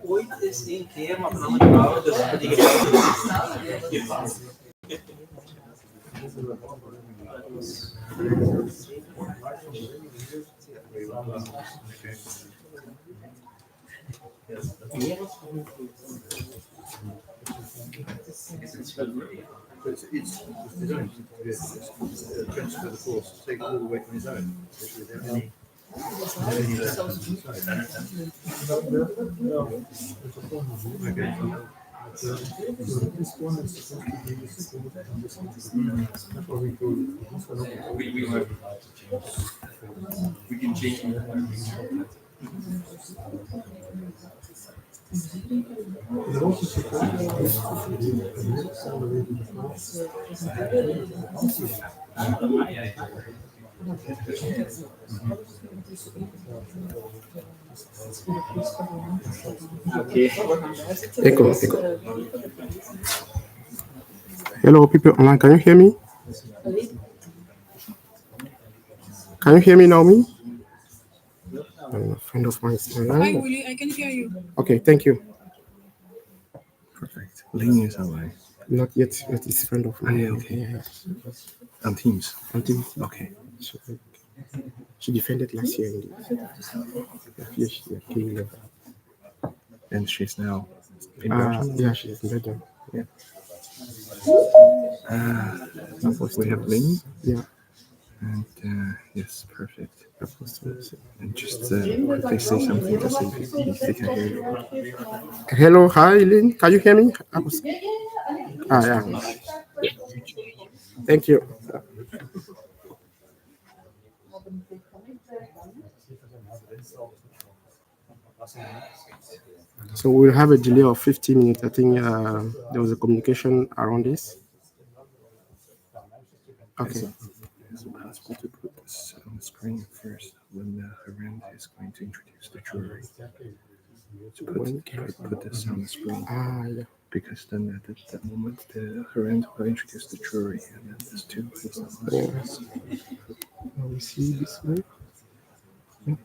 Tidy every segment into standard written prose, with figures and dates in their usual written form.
Ooit is één keer, maar van andere bouwen, dus die It's his own. Transfer the force, take it all away from his own. We can change. Echo. Hello, people online. Can you hear me? Can you hear me, Naomi? A friend of mine is online. Hi, Willie. I can hear you. Okay, thank you. Perfect. Ling is online. Not yet, but it's a friend of mine. Yeah, okay. Yeah. On Teams. Okay. She defended last year in the PhD at KU level. And she's now in Belgium? Yeah, she's in Belgium. Yeah. We have Ling. Yeah. And yes, perfect. And just if they say something, just say if they can hear you. Hello, hi, Lynn. Can you hear me? Yeah. Thank you. So we'll have a delay of 15 minutes. I think there was a communication around this. Okay. Is it possible to put this on the screen first when the Harend is going to introduce the jury? To put this on the screen. Yeah. Because then at that moment the Harend will introduce the jury and then there's two. We see this way. Yeah.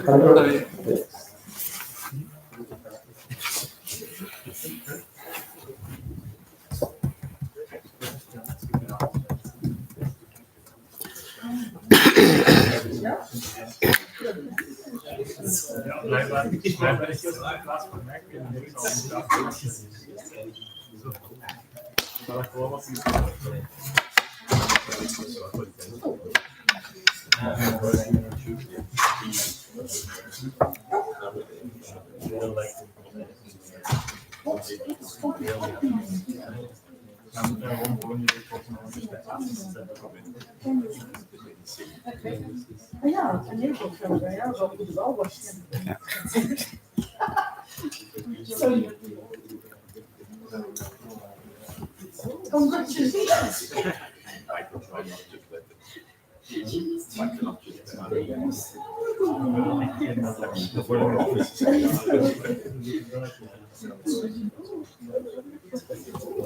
Hello. blijkbaar is het in plaats van mij. Ik weet niet of het al een gezien. Maar dat gewoon wat Ja, een heel veel geld. Ja, dat moet wel waarschijnlijk. Sorry. Omdat je ziet.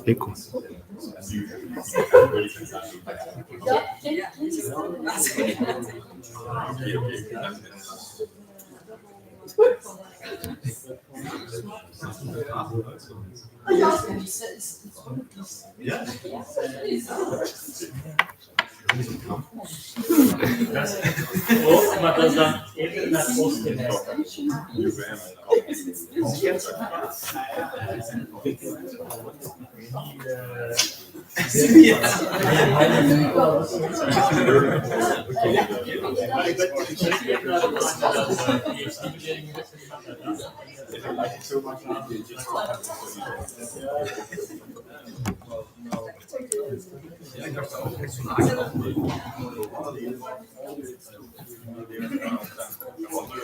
Ik kom. Oh, maar dat is dan even naar Oostenrijk.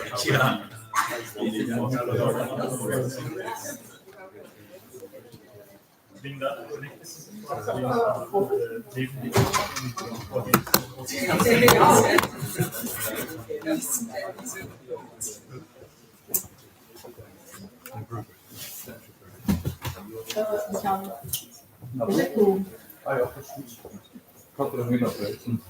Ja. Ik denk dat het correct is. We gaan. Ah ja, dat is goed. Ik had er nu naar buiten.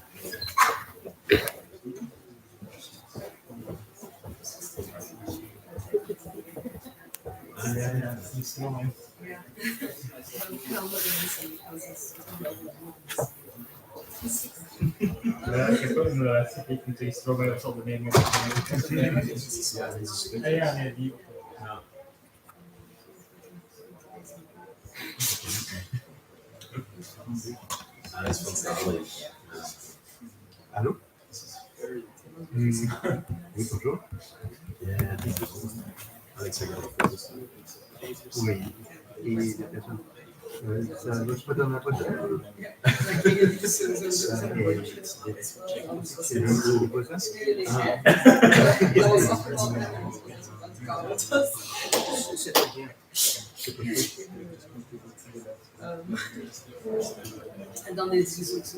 Ja, dat is zo mooi. Ja, ik heb ook inderdaad gekeken tegen strawberries op de nemen. Ja, nee, die ook. Ja. Allô? Oui, bonjour. Alex, Oui. Et la personne. Ça ne veut pas dans la boîte. C'est le voisin. C'est pas bien. En dan is het ook zo.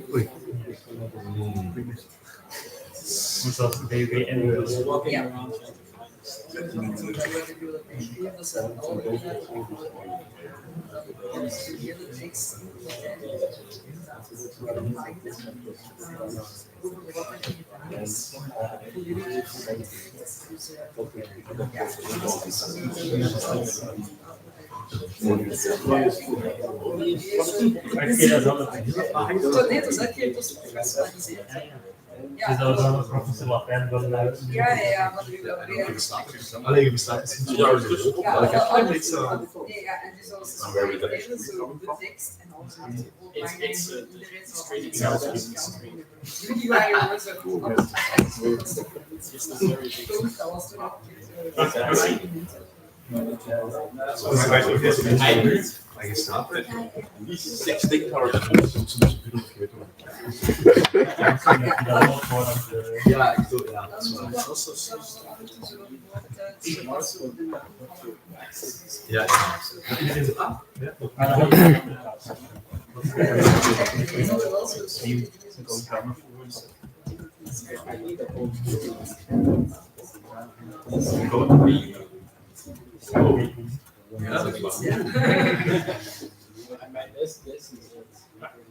Oui. Moet dat BW en Ja. Dus dat was dan een professor Latijn van de... Ja, maar nu wel weer. Alleen je bestaat misschien. Ja, Ik heb niks nee, ja, en dus als zo de tekst en alles had jullie waren jongens zo goed. Dat was toen ook. Maar je staat er. Ja, ik doe ja, dat is waar. Ja, ja, dat is waar.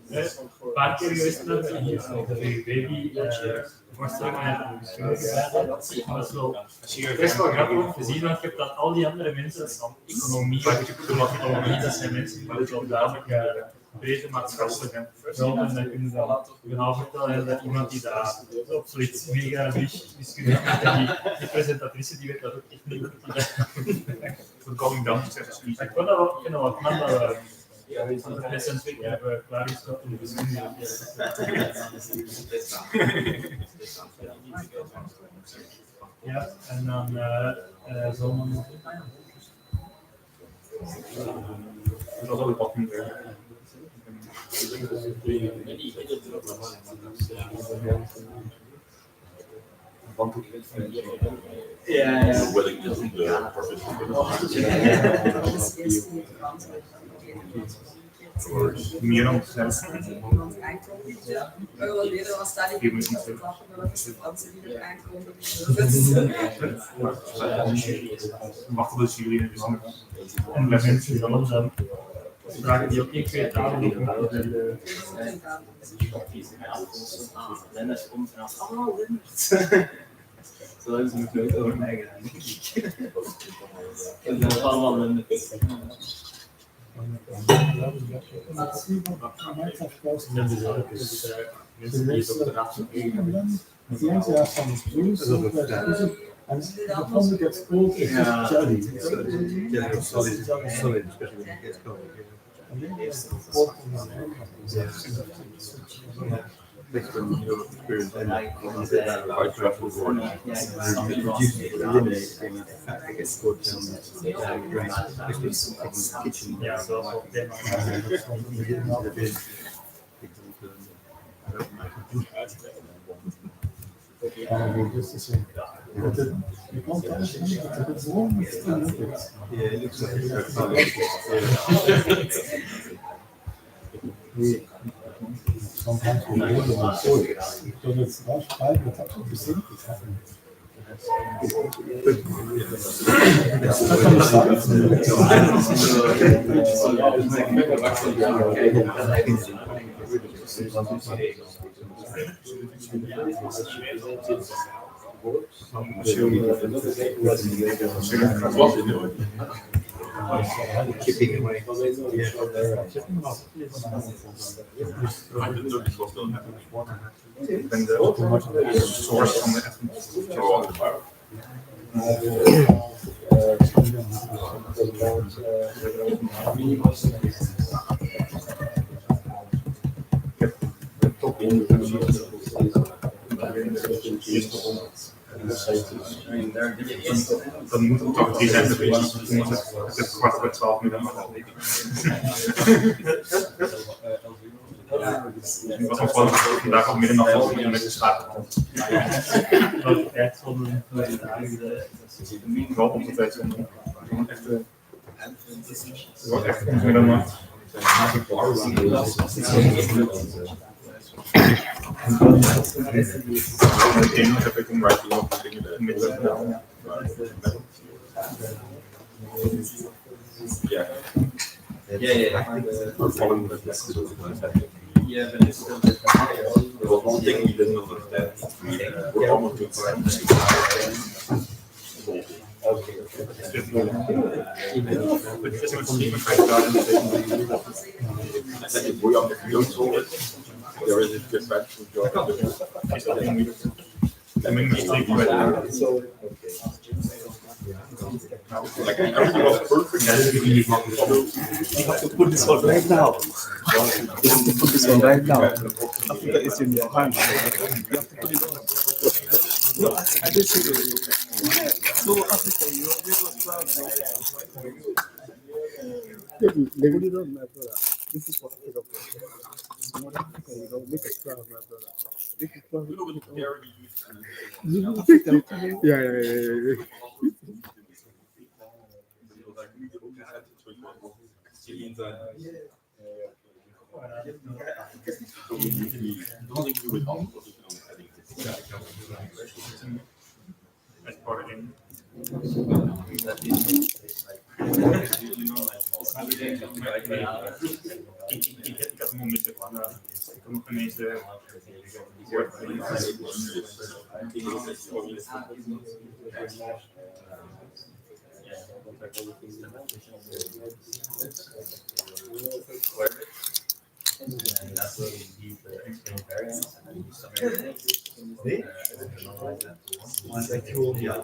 Een paar keer geweest naar de baby voorstelling dat is wel best wel grappig om te zien, want je hebt dat al die andere mensen van economie, dat zijn mensen die wel duidelijk breder maatschappelijke rol. En dan kunnen ze verhaal vertellen dat iemand die daar op zoiets mega wiskundig met die presentatrice, die weet dat ook echt niet goed is. Voor coming down, ik vond dat wel knap dat de mensen hebben klaargesteld om wiskunde. Ja, en dan zo'n... Dat is al wat minder. Ja. Meer dan 6. Iemand aankondigt. Maar wel weten wat staat hier niet te klappen, maar dat is de Franse die er aankondigen. Wachten de jury dus nog. En bij mensen dan vragen die ook niet twee talen op. Lennart komt vanaf. Oh, Lennart. Zo hebben ze nog nooit over mij gedaan, denk ik. Ik heb allemaal Lennart. Mensen die het op de raad Sometimes we read them on story. So it's not 5% Chipping away. Ik ben de source van de Dan moet het toch 3 zijn, dat weet je. Het is 11:15 nu dan maar dat weet ik. Ik was gewoon vandaag op middernacht al met de slaap. Dat is echt zo'n wel op de tijd zo'n het wordt echt een middernacht. Ik heb ik een writing op dingen met de ja. Like everything was perfect. You have to put this one right now. You have to put this one right now. Africa is in your hand. You have to put it on. No, I did see it. So Africa, you are very proud. They put it on, my brother. This is for Africa. It's more Africa, you know, make it proud, my brother. Make it proud. Yeah. Ik had een momentje van, ik kom nog ineens de will indeed explain variance and then use some variance. Normalize that to one. Yeah,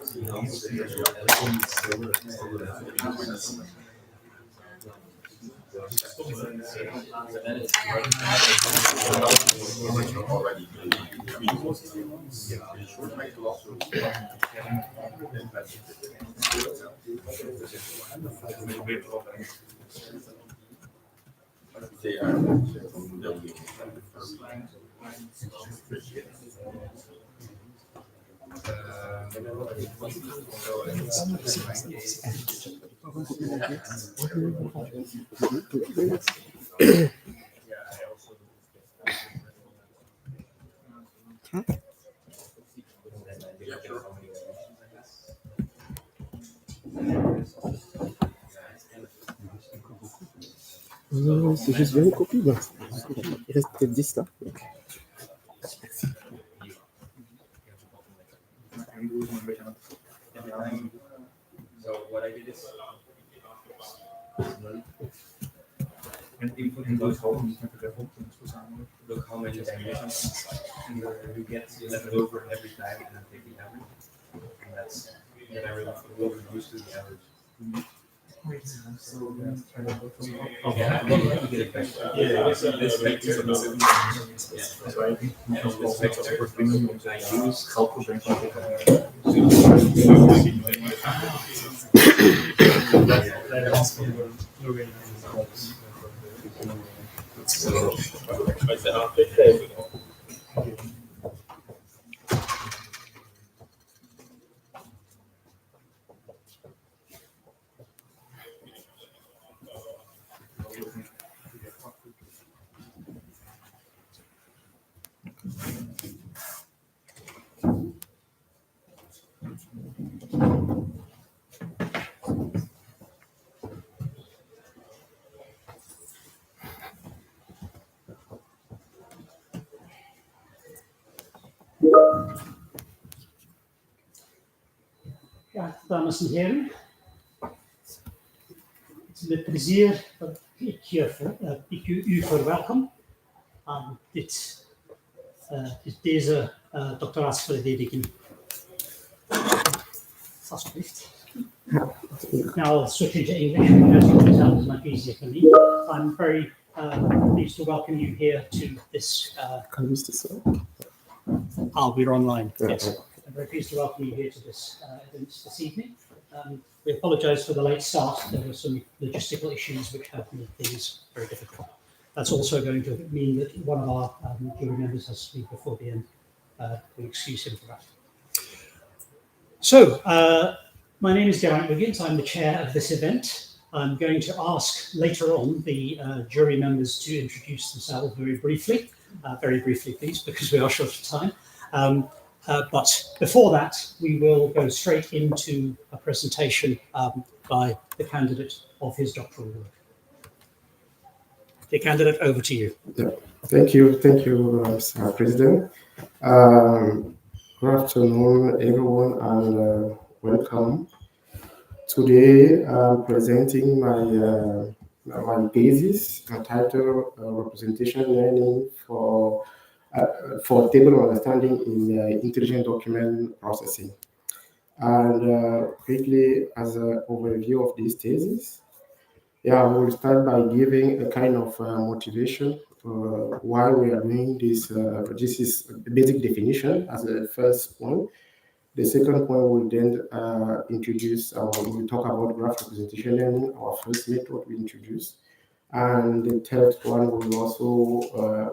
Non, c'est juste bien une copie. Donc. Il reste peut-être 10 là. So what I did is and input in those columns, look how many dimensions you get left over every time, and then take the average. And that's then I will reduce to the average. This vector is So I think this vector I use helpful Ja, dames en heren. Het is met plezier dat ik u verwelkom aan deze doctoraatsverdediging. Alsjeblieft. Now I'll switch into English because you can tell it's much easier for me. I'm very pleased to welcome you here to this. Can we use this one? We're online. Yeah. Yes. I'm very pleased to welcome you here to this event this evening. We apologise for the late start. There were some logistical issues which have made things very difficult. That's also going to mean that one of our jury members has to leave before the end. We excuse him for that. So, my name is Geraint Wiggins. I'm the chair of this event. I'm going to ask later on the jury members to introduce themselves very briefly, please, because we are short of time. But before that, we will go straight into a presentation by the candidate of his doctoral work. The candidate, over to you. Yeah. Thank you, Mr. President. Good afternoon, everyone, and welcome. Today, I'm presenting my thesis entitled "Representation Learning for Table Understanding in Intelligent Document Processing." And quickly, as an overview of this thesis, we'll start by giving a kind of motivation why we are doing this. This is a basic definition as a first point. The second point will then we'll talk about graph representation learning, our first method we introduced. And the third one will also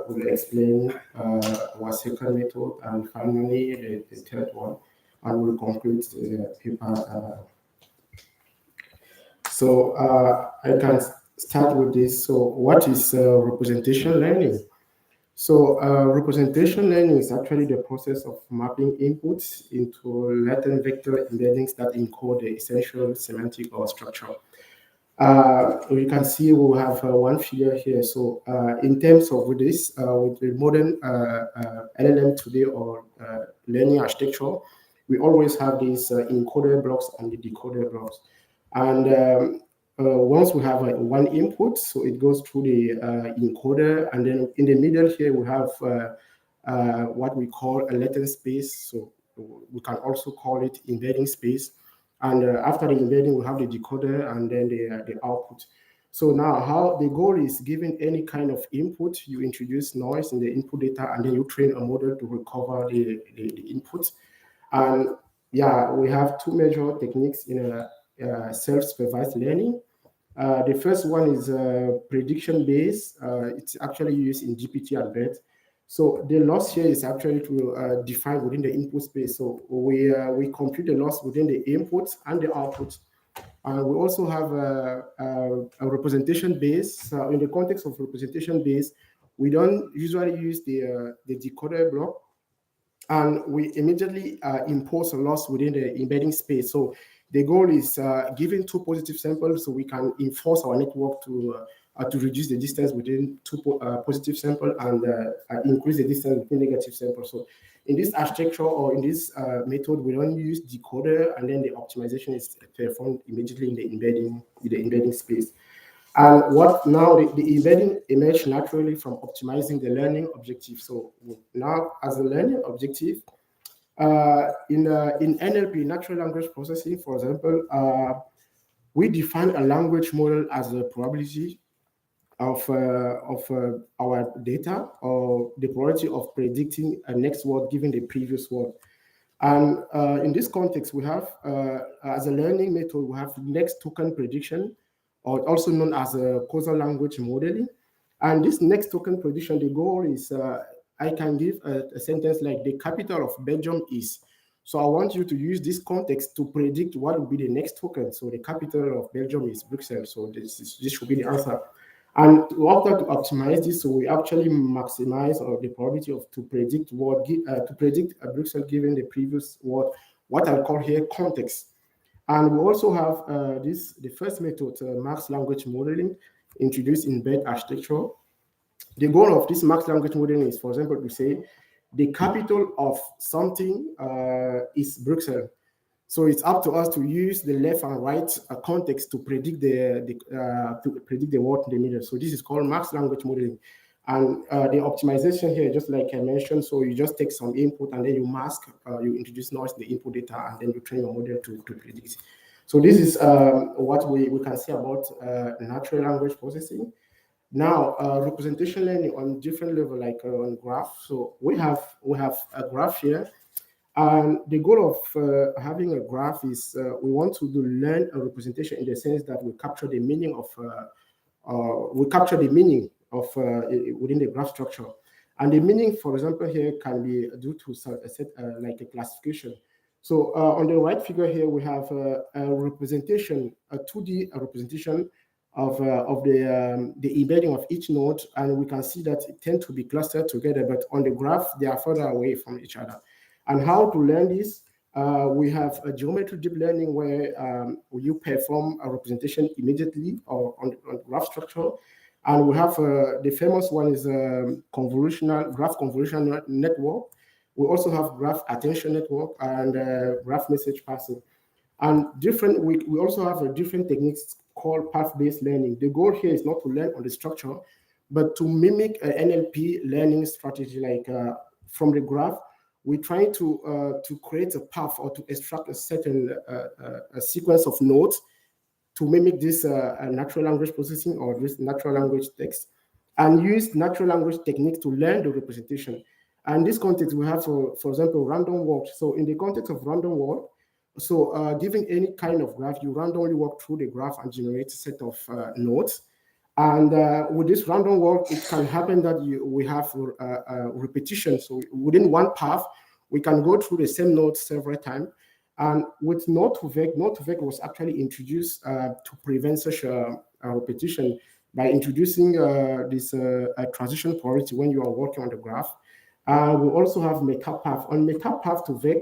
will explain our second method, and finally the third one, and we'll conclude the paper. So I can start with this. So what is representation learning? So representation learning is actually the process of mapping inputs into latent vector embeddings that encode the essential semantic or structure. You can see we have one figure here. So in terms of this, with the modern LLM today or learning architecture, we always have these encoder blocks and the decoder blocks. And once we have one input, so it goes through the encoder, and then in the middle here we have what we call a latent space. So we can also call it embedding space. And after the embedding, we have the decoder and then the output. So now how the goal is, given any kind of input, you introduce noise in the input data, and then you train a model to recover the input. And yeah, we have two major techniques in self-supervised learning. The first one is prediction-based. It's actually used in GPT and BERT. So the loss here is actually to define within the input space. So we compute the loss within the input and the output. We also have a representation base. In the context of representation base, we don't usually use the decoder block, and we immediately impose a loss within the embedding space. So the goal is given two positive samples, so we can enforce our network to reduce the distance within two positive samples and increase the distance between negative samples. So in this architecture or in this method, we don't use decoder, and then the optimization is performed immediately in the embedding space. And what now the embedding emerged naturally from optimizing the learning objective. So now as a learning objective, in NLP, natural language processing, for example, we define a language model as a probability of our data, or the probability of predicting a next word given the previous word. And in this context, we have, as a learning method, we have next token prediction, or also known as a causal language modeling. And this next token prediction, the goal is, I can give a sentence like, the capital of Belgium is. So I want you to use this context to predict what will be the next token. So the capital of Belgium is Brussels. So this should be the answer. And after to optimize this, so we actually maximize the probability of to predict a Brussels given the previous word, what I call here context. And we also have the first method, max language modeling, introduced in BERT architecture. The goal of this max language modeling is, for example, to say the capital of something is Brussels. So it's up to us to use the left and right context to predict the word in the middle. So this is called max language modeling. And the optimization here, just like I mentioned, so you just take some input and then you mask, you introduce noise in the input data, and then you train your model to predict. So this is what we can say about natural language processing. Now, representation learning on different level, like on graph. So we have a graph here. And the goal of having a graph is we want to learn a representation in the sense that we capture the meaning of within the graph structure. And the meaning, for example, here can be due to a set like a classification. So on the right figure here, we have a representation, a 2D representation of the embedding of each node, and we can see that it tends to be clustered together, but on the graph, they are further away from each other. And how to learn this? We have a geometry deep learning where you perform a representation immediately or on graph structure. And we have the famous one is graph convolutional network. We also have graph attention network and graph message passing. And we also have different techniques called path-based learning. The goal here is not to learn on the structure, but to mimic an NLP learning strategy, like from the graph. We're trying to create a path or to extract a certain a sequence of nodes to mimic this natural language processing or this natural language text, and use natural language techniques to learn the representation. And in this context, we have, for example, random walk. So in the context of random walk, so given any kind of graph, you randomly walk through the graph and generate a set of nodes. And with this random walk, it can happen that we have repetition. So within one path, we can go through the same node several times. And with Node2Vec was actually introduced to prevent such a repetition by introducing this transition priority when you are working on the graph. We also have metapath. On metapath2Vec,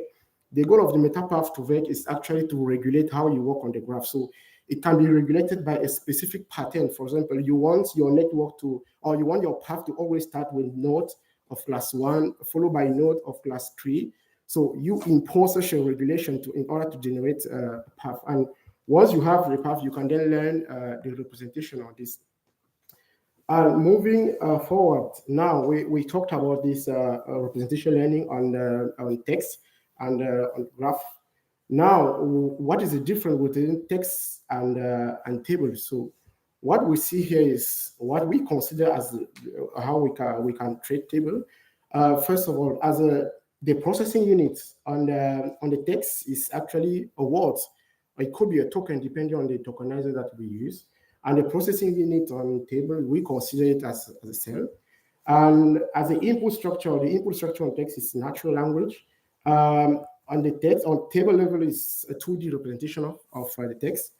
the goal of the metapath2Vec is actually to regulate how you work on the graph. So it can be regulated by a specific pattern. For example, you want your network to, or you want your path to always start with node of class 1, followed by node of class 3. So you impose such a regulation in order to generate a path. And Once you have the path, you can then learn the representation of this. Moving forward, now we talked about this representation learning on text and on graph. Now, what is the difference between text and tables? So, what we see here is what we consider as how we can treat table. First of all, as the processing unit on the text is actually a word. It could be a token depending on the tokenizer that we use. And the processing unit on table, we consider it as a cell. And as the input structure on text is natural language. On the text, on table level is a 2D representation of the text.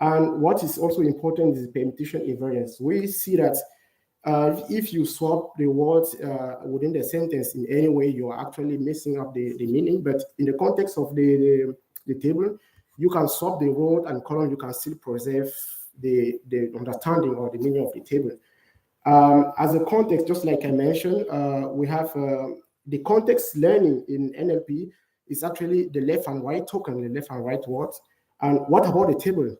And what is also important is permutation invariance. We see that if you swap the words within the sentence in any way, you are actually messing up the meaning. But in the context of the table, you can swap the word and column, you can still preserve the understanding or the meaning of the table. As a context, just like I mentioned, we have the context learning in NLP is actually the left and right token, the left and right words. And what about the table?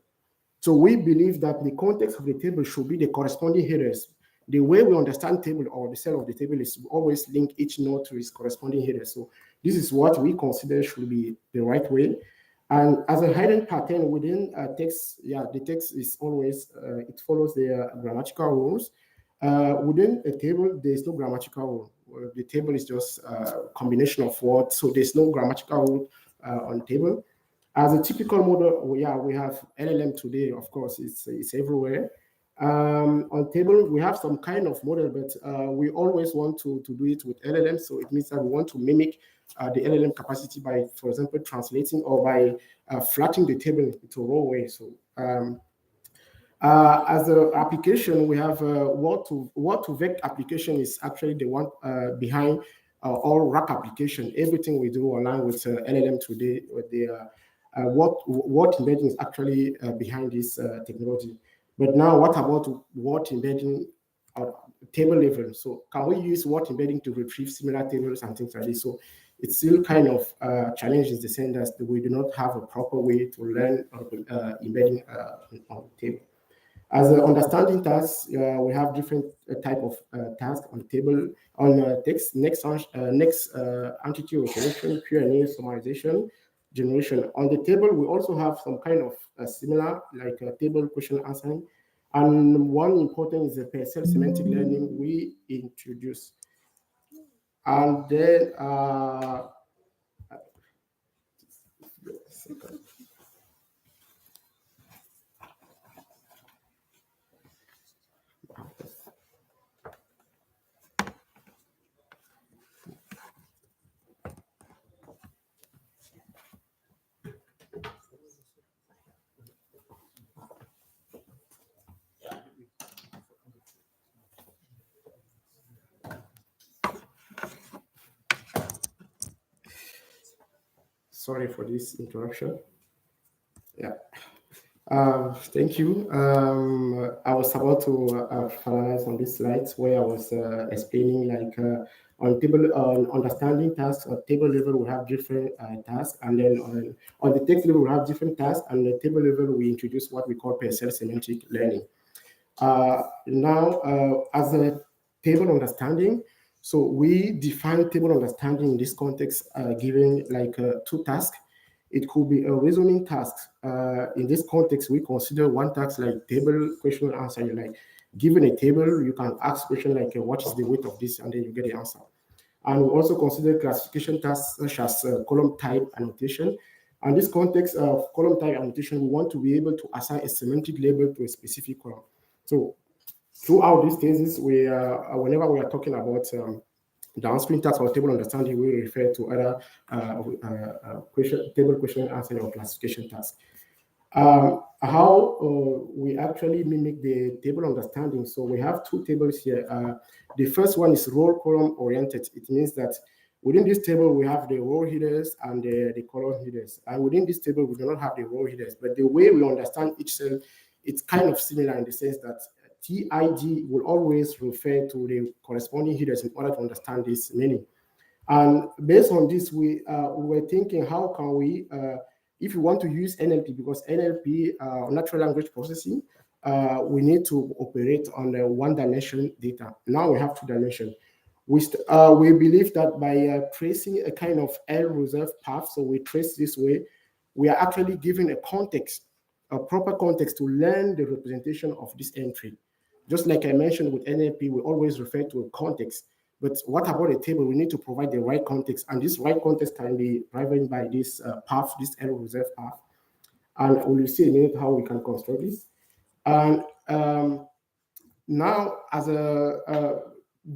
So we believe that the context of the table should be the corresponding headers. The way we understand table or the cell of the table is always link each node to its corresponding header. So this is what we consider should be the right way. And as a hidden pattern within text, the text is always, it follows the grammatical rules. Within a table, there's no grammatical rule. The table is just a combination of words, so there's no grammatical rule on table. As a typical model, we have LLM today, of course, it's everywhere. On table, we have some kind of model, but we always want to do it with LLM, so it means that we want to mimic the LLM capacity by, for example, translating or by flattening the table into a raw way. So as an application, we have word-to-vec application is actually the one behind all RAP application. Everything we do online with LLM today, with the word embedding is actually behind this technology. But now, what about word embedding at table level? So can we use word embedding to retrieve similar tables and things like this? So it's still kind of challenges the same as we do not have a proper way to learn embedding on table. As an understanding task, we have different type of tasks on table on text. Next entity recognition, Q&A, summarization, generation. On the table, we also have some kind of similar, like table question answering. And one important is the per-cell semantic learning we introduce. And then, sorry for this interruption. Yeah. Thank you. I was about to finalize on this slides where I was explaining like on table understanding tasks at table level we have different tasks, and then on the text level we have different tasks, and the table level we introduce what we call per-cell semantic learning. Now, as a table understanding, so we define table understanding in this context, given like two tasks. It could be a reasoning task. In this context, we consider one task like table question and answer. Like given a table, you can ask question like what is the weight of this, and then you get the answer. And we also consider classification tasks such as column type annotation. And this context of column type annotation, we want to be able to assign a semantic label to a specific column. So throughout these cases, we whenever we are talking about downstream tasks or table understanding, we refer to other table question answering or classification tasks. How we actually mimic the table understanding. So we have two tables here. The first one is row column oriented. It means that within this table, we have the row headers and the column headers. And within this table, we do not have the row headers. But the way we understand each cell, it's kind of similar in the sense that TIG will always refer to the corresponding headers in order to understand this meaning. And based on this, we were thinking, how can we if you want to use NLP, because NLP, natural language processing, we need to operate on the one-dimension data. Now we have two-dimension. We believe that by tracing a kind of L-reserved path, so we trace this way, we are actually giving a context, a proper context to learn the representation of this entry. Just like I mentioned with NLP, we always refer to a context. But what about a table? We need to provide the right context, and this right context can be driven by this path, this L-reserved path. And we will see in a minute how we can construct this. And now, as a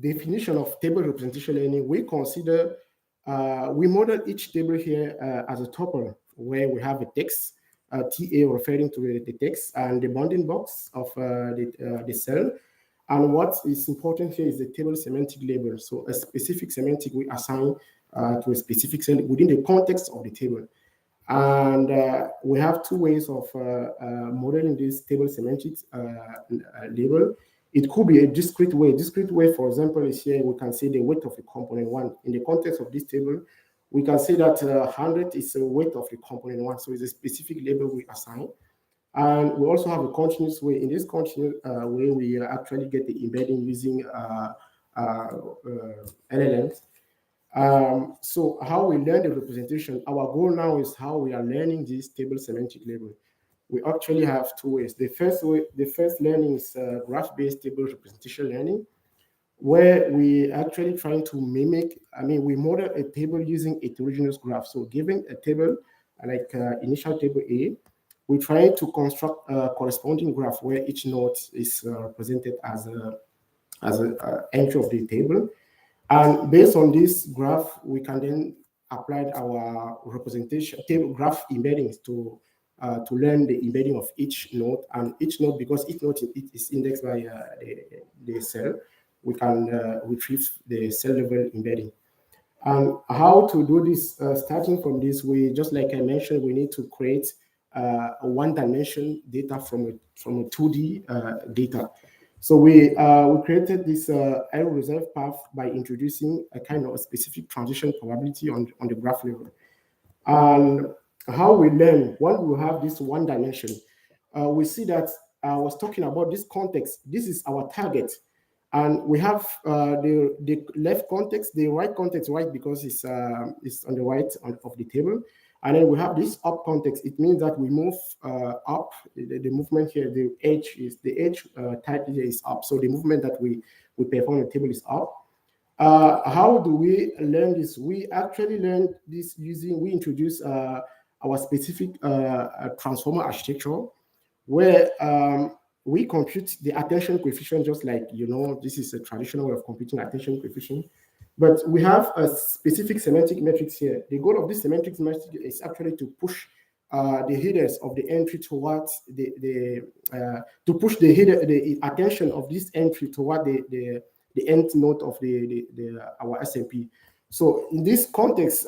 definition of table representation learning, we consider, we model each table here as a tuple, where we have a text, TA referring to the text, and the bounding box of the cell. And what is important here is the table semantic label. So a specific semantic we assign to a specific cell within the context of the table. And we have two ways of modeling this table semantics label. It could be a discrete way. Discrete way, for example, is here we can say the weight of the component 1. In the context of this table, we can say that 100 is the weight of the component 1. So it's a specific label we assign. And we also have a continuous way. In this continuous way, we actually get the embedding using LLMs. So how we learn the representation, our goal now is how we are learning this table semantic label. We actually have two ways. The first learning is graph-based table representation learning, where we actually trying to mimic, we model a table using a heterogeneous graph. So given a table, like initial table A, we try to construct a corresponding graph where each node is represented as an entry of the table. And based on this graph, we can then apply our representation table graph embeddings to learn the embedding of each node. And each node, because each node is indexed by the cell, we can retrieve the cell level embedding. And how to do this? Starting from this way, just like I mentioned, we need to create a one-dimension data from a 2D data. So we created this L-reserved path by introducing a kind of a specific transition probability on the graph level. And how we learn, when we have this one dimension, we see that I was talking about this context. This is our target. And we have the left context, the right context, right, because it's on the right of the table. And then we have this up context. It means that we move up. The movement here, the edge type here is up. So the movement that we perform on the table is up. How do we learn this? We actually learn this we introduce our specific transformer architecture, where we compute the attention coefficient, just like, this is a traditional way of computing attention coefficient. But we have a specific semantic matrix here. The goal of this semantic matrix is actually to push the headers of the entry towards to push the attention of this entry toward the end node of our SMP. So in this context,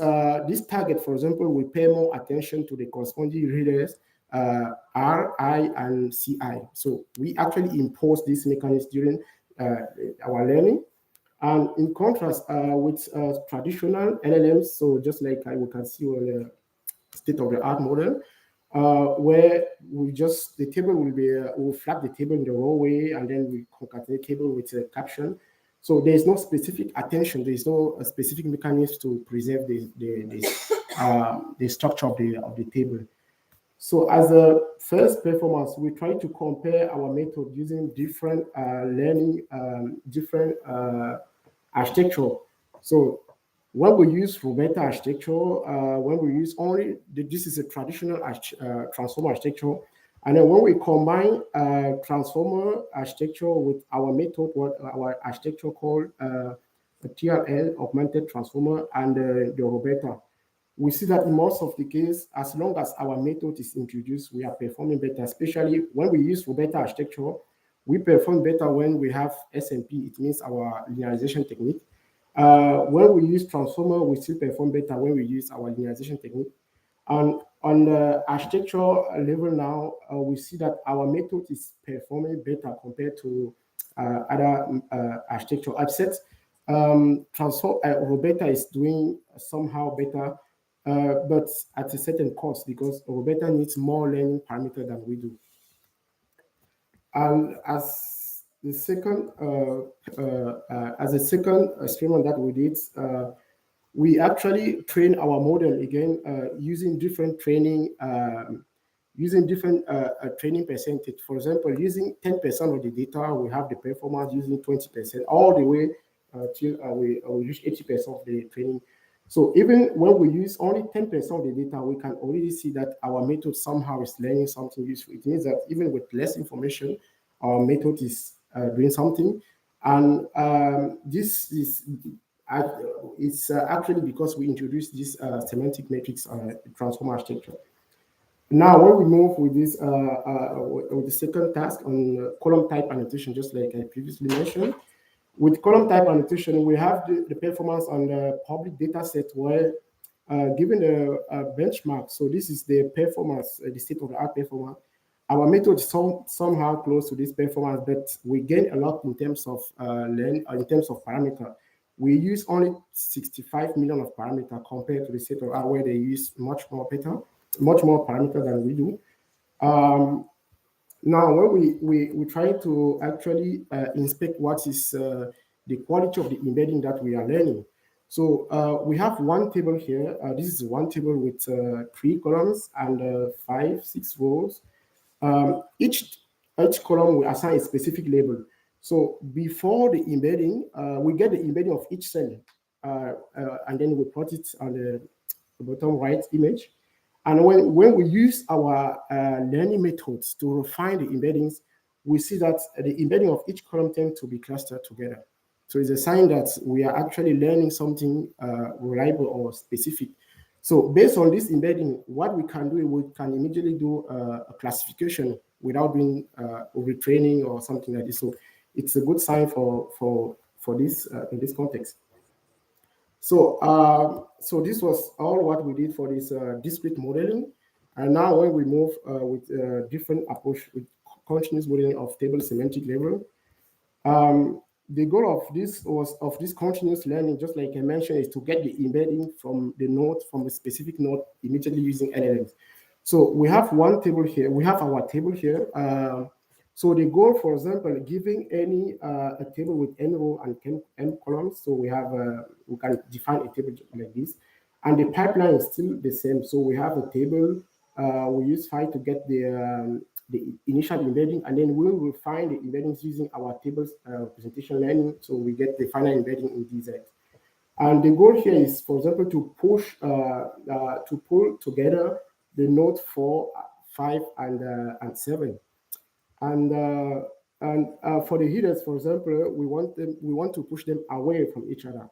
this target, for example, will pay more attention to the corresponding headers R, I, and CI. So we actually impose this mechanism during our learning. And in contrast with traditional LLMs, so just like we can see on the state-of-the-art model, where the table we'll flag the table in the raw way, and then we concatenate table with a caption. So there is no specific attention, there is no specific mechanism to preserve the structure of the table. So as a first performance, we try to compare our method using different learning, different architecture. So when we use Roberta architecture, when we use this is a traditional transformer architecture. And then when we combine transformer architecture with our method, what our architecture called TRL, augmented transformer, and the Roberta, we see that in most of the case, as long as our method is introduced, we are performing better, especially when we use Roberta architecture. We perform better when we have SMP, it means our linearization technique. When we use transformer, we still perform better when we use our linearization technique. And on the architectural level now, we see that our method is performing better compared to other architectural assets. Roberta is doing somehow better but at a certain cost because Roberta needs more learning parameter than we do. And as the second experiment that we did, we actually train our model again using different training training percentage. For example, using 10% of the data, we have the performance using 20%, all the way till we reach 80% of the training. So even when we use only 10% of the data, we can already see that our method somehow is learning something useful. It means that even with less information, our method is doing something. And this is it's actually because we introduced this semantic matrix transform architecture. Now, when we move with this with the second task on column type annotation, just like I previously mentioned, with column type annotation, we have the performance on the public data set where given the benchmark, so this is the performance, the state-of-the-art performance. Our method is somehow close to this performance, but we gain a lot in terms of in terms of parameter. We use only 65 million of parameter compared to the state-of-the-art where they use much more parameter than we do. Now, when we try to actually inspect what is the quality of the embedding that we are learning. So we have one table here. This is one table with 3 columns and 6 rows. Each column we assign a specific label. So before the embedding, we get the embedding of each cell, and then we plot it on the bottom right image. And when we use our learning methods to refine the embeddings, we see that the embedding of each column tends to be clustered together. So it's a sign that we are actually learning something reliable or specific. So based on this embedding, what we can do, we can immediately do a classification without doing retraining or something like this. So it's a good sign for this in this context. So so this was all what we did for this discrete modeling. And now when we move with a different approach with continuous modeling of table semantic level, the goal of this continuous learning, just like I mentioned, is to get the embedding from the node, from a specific node, immediately using LLMs. So we have one table here. We have our table here. So the goal, for example, giving any a table with n row and n columns. So we have we can define a table like this, and the pipeline is still the same. So we have a table. We use phi to get the initial embedding, and then we will refine the embeddings using our tables representation learning. So we get the final embedding in DZ. And the goal here is, for example, to push to pull together the node 4, 5, and 7. And for the headers, for example, we want to push them away from each other.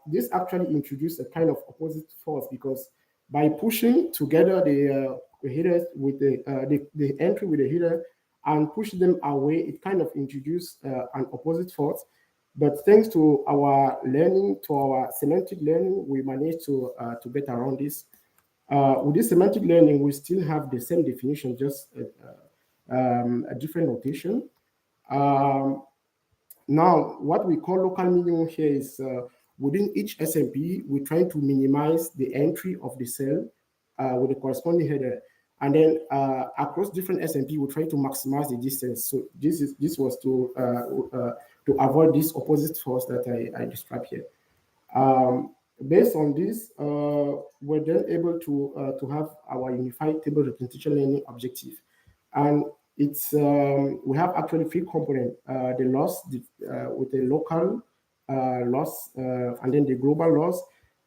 This actually introduced a kind of opposite force, because by pushing together the headers with the entry with the header and push them away, it kind of introduced an opposite force. But thanks to our learning, to our semantic learning, we managed to get around this. With this semantic learning, we still have the same definition, just a different notation. Now, what we call local minimum here is within each SMP, we try to minimize the entry of the cell with the corresponding header. And then across different SMP, we try to maximize the distance. So this was to avoid this opposite force that I described here. Based on this, we're then able to have our unified table representation learning objective. And it's we have actually 3 components: the loss with the local loss, and then the global loss.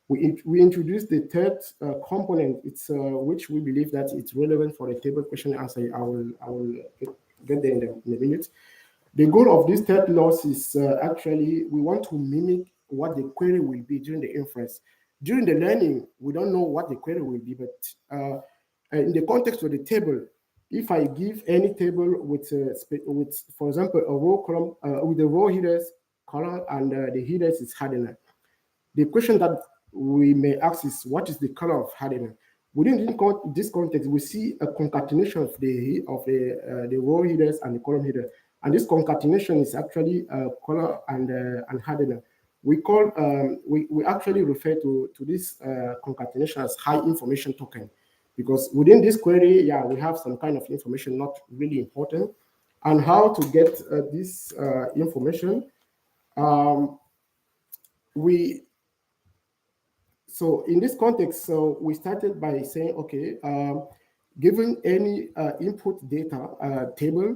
We introduced the third component, it's which we believe that it's relevant for the table question answer. I will get there in a minute. The goal of this third loss is actually we want to mimic what the query will be during the inference. During the learning, we don't know what the query will be, but in the context of the table, if I give any table with for example, a row column with the row headers column and the headers is hardener, the question that we may ask is, what is the color of hardener? Within this context, we see a concatenation of the row headers and the column header, and this concatenation is actually color and hardener. we call we actually refer to this concatenation as high information token, because within this query, yeah, we have some kind of information not really important, and how to get this information. So in this context, so we started by saying, okay, given any input data table,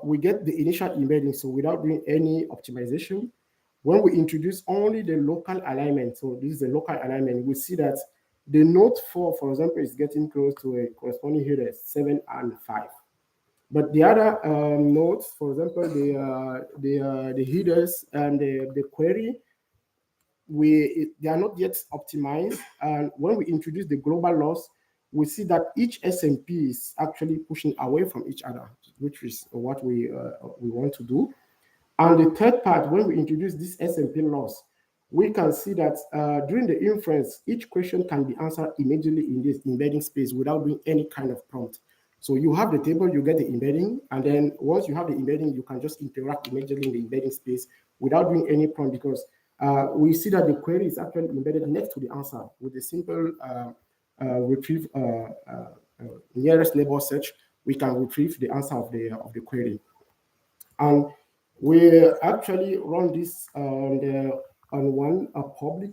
we get the initial embedding, so without doing any optimization. When we introduce only the local alignment, so this is the local alignment, we see that the node 4, for example, is getting close to a corresponding header 7 and 5. But the other nodes, for example, the headers and the query, they are not yet optimized. And when we introduce the global loss, we see that each SMP is actually pushing away from each other, which is what we want to do. And the third part, when we introduce this SMP loss, we can see that during the inference, each question can be answered immediately in this embedding space without doing any kind of prompt. So you have the table, you get the embedding, and then once you have the embedding, you can just interact immediately in the embedding space without doing any prompt, because we see that the query is actually embedded next to the answer with a simple retrieve nearest neighbor search. We can retrieve the answer of the query. And we actually run this on one public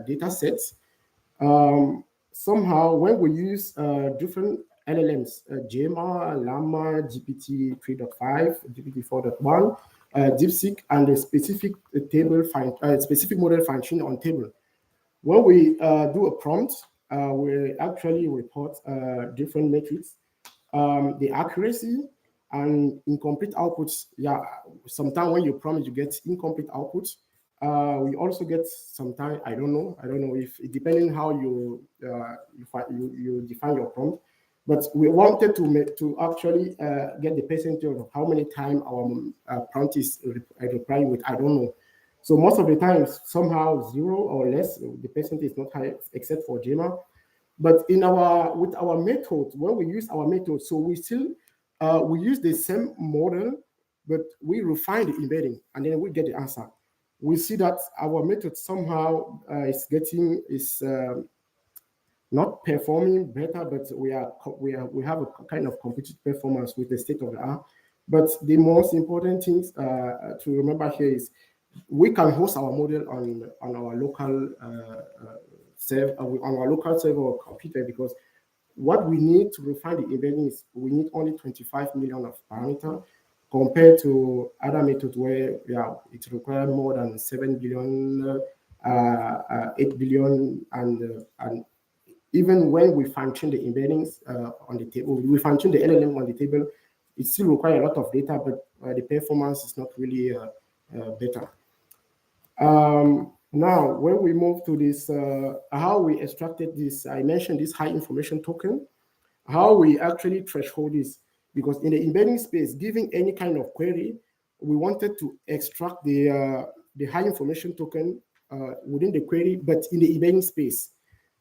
data set. Somehow, when we use different LLMs, JAMA, Llama, GPT 3.5, GPT 4.1, DeepSeek, and the specific specific model function on table. When we do a prompt, we actually report different metrics, the accuracy and incomplete outputs. Yeah, sometimes when you prompt, you get incomplete outputs. We also get sometimes, I don't know if, depending how you define your prompt, but we wanted to actually get the percentage of how many times our prompt is replying with, I don't know. So most of the times, somehow 0 or less, the percentage is not high, except for JAMA. But with our method, when we use our method, so we still we use the same model, but we refine the embedding, and then we get the answer. We see that our method somehow is not performing better, but we have a kind of competitive performance with the state of the art. But the most important things to remember here is we can host our model on our local server or computer, because what we need to refine the embedding is we need only 25 million of parameter, compared to other methods where it requires more than 7 billion, 8 billion, and even when we function the embeddings on the table, we function the LLM on the table, it still requires a lot of data, but the performance is not really better. Now, when we move to this, how we extracted this, I mentioned this high information token, how we actually threshold this, because in the embedding space, giving any kind of query, we wanted to extract the high information token within the query, but in the embedding space.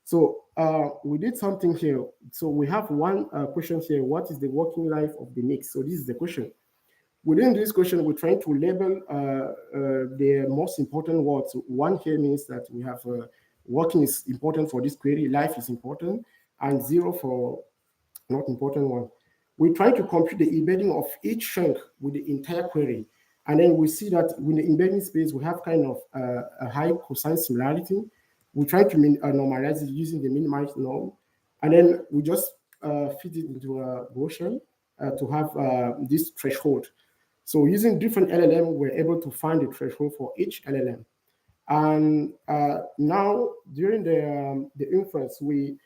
So we did something here. So we have one question here: what is the working life of the mix? So this is the question. Within this question, we're trying to label the most important words. One here means that we have working is important for this query, life is important, and 0 for not important one. We try to compute the embedding of each chunk with the entire query. And then we see that in the embedding space, we have kind of a high cosine similarity. We try to normalize it using the minimized norm. And then we just fit it into a Gaussian to have this threshold. So using different LLM, we're able to find the threshold for each LLM. And now during the inference, we're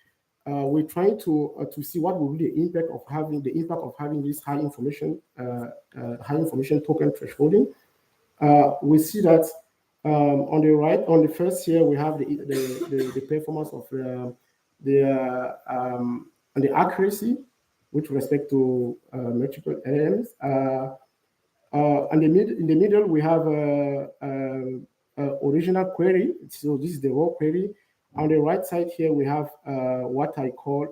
trying to see what will be the impact of having this high information token thresholding. We see that on the right, on the first here, we have the performance of the accuracy with respect to multiple LLMs. And in the middle, we have original query. So this is the raw query. On the right side here, we have what I call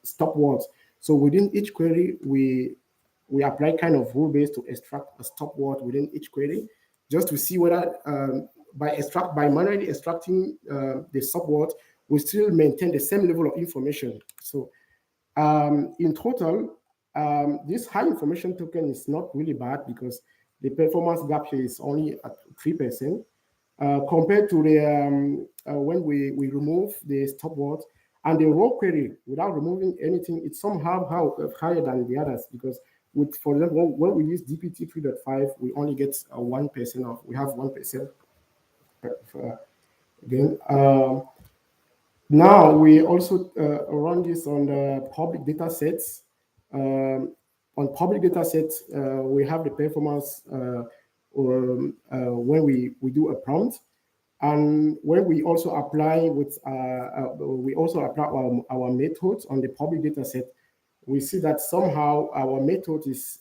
stop words. So within each query, we apply kind of rule base to extract a stop word within each query. just to see whether by manually extracting the subword, we still maintain the same level of information. So in total, this high information token is not really bad because the performance gap here is only at 3%. Compared to the when we remove the stop word and the raw query without removing anything, it's somehow higher than the others because with, for example, when we use DPT 3.5, we only get 1% of, we have 1% again. Now we also run this on the public data sets. On public data sets, we have the performance when we do a prompt, and when we also apply with our methods on the public data set, we see that somehow our method is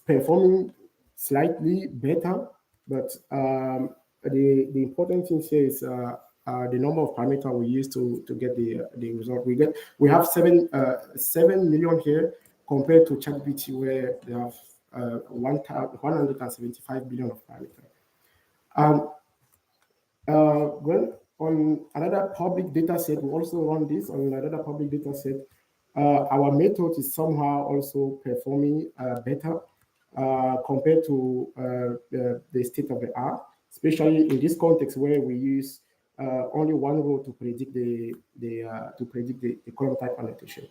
performing slightly better, but the important thing here is the number of parameters we use to get the result. We have 7 million here compared to ChatGPT where they have 175 billion of parameters. When on another public data set, we also run this on another public data set. Our method is somehow also performing better compared to the state of the art, especially in this context where we use only one row to predict the column type annotation.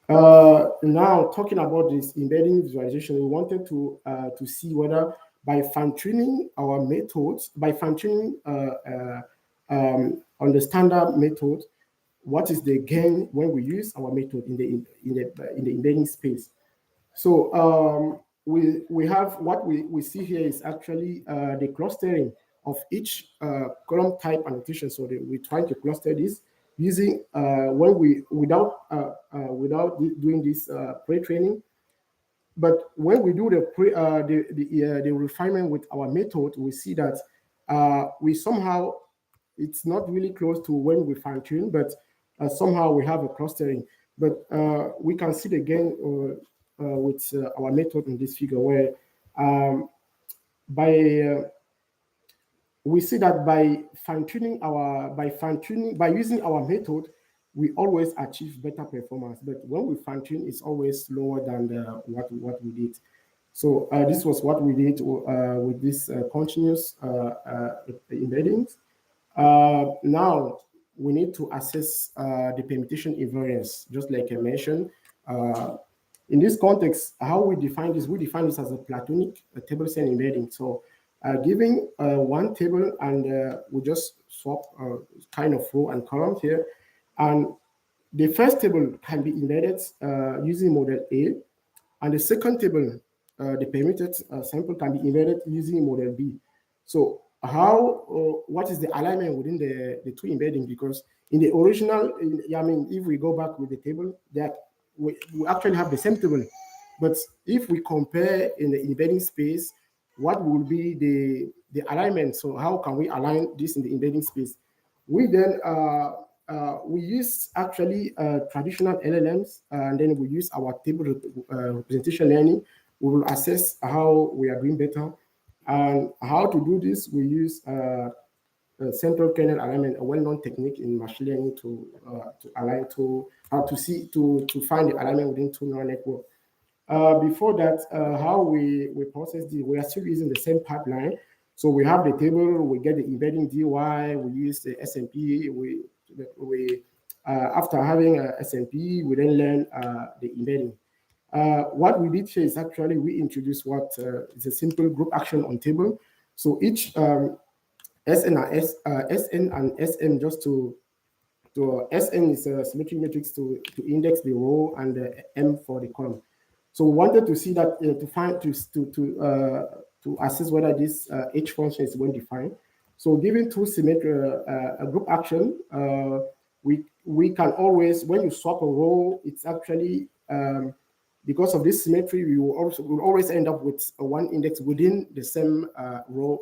Now talking about this embedding visualization, we wanted to see whether by fine-tuning our methods, by fine-tuning on the standard method, what is the gain when we use our method in the embedding space. So we have what we see here is actually the clustering of each column type annotation. So we're trying to cluster this using without doing this pre-training. But when we do the refinement with our method, we see that we somehow, it's not really close to when we fine-tune, but somehow we have a clustering. But we can see the gain with our method in this figure, where we see that by using our method, we always achieve better performance. But when we fine-tune, it's always lower than what we did. So this was what we did with this continuous embeddings. Now we need to assess the permutation invariance, just like I mentioned. In this context, how we define this as a platonic table set embedding. So giving one table, and we just swap kind of row and column here. And the first table can be embedded using model A, and the second table, the permitted sample, can be embedded using model B. So what is the alignment within the two embedding? Because in the original, if we go back with the table, that we actually have the same table. But if we compare in the embedding space, what will be the alignment? So how can we align this in the embedding space? We then we use actually traditional LLMs, and then we use our table representation learning. We will assess how we are doing better. And how to do this, we use central kernel alignment, a well-known technique in machine learning to align to find the alignment within two neural networks. Before that, how we process this, we are still using the same pipeline. So we have the table, we get the embedding DY, we use the SMP. After having a SMP, we then learn the embedding. What we did here is actually we introduced what is a simple group action on table. So each SN and SM, just to SN is a symmetric matrix to index the row, and the M for the column. So we wanted to see that to assess whether this H function is well defined. So given two symmetric a group action, we can always, when you swap a row, it's actually because of this symmetry, we will always end up with one index within the same row.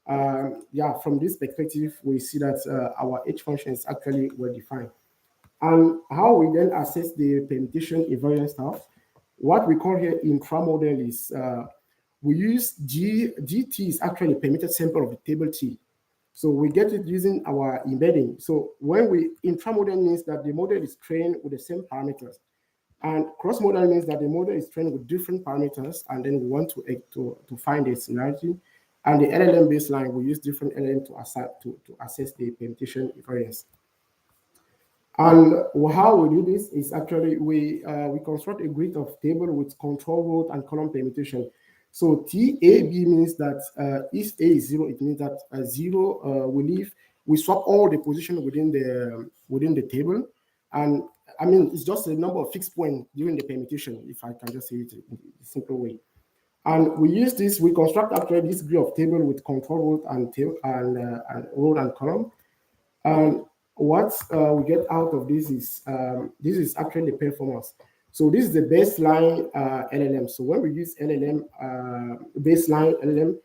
From this perspective, we see that our H function is actually well defined. And how we then assess the permutation invariant stuff, what we call here intramodel is we use GT is actually a permitted sample of the table T. So we get it using our embedding. So when we intramodal means that the model is trained with the same parameters. And cross-modal means that the model is trained with different parameters, and then we want to find a similarity. And the LLM baseline, we use different LLM to assess the permutation invariance. And how we do this is actually we construct a grid of table with control row and column permutation. So TAB means that if A is 0, it means that 0 we swap all the position within the table. And I mean, it's just a number of fixed points during the permutation, if I can just say it in a simple way. And we use this, we construct actually this grid of table with control row and row and column. And what we get out of this is actually the performance. So this is the baseline LLM. So when we use LLM, baseline LLM,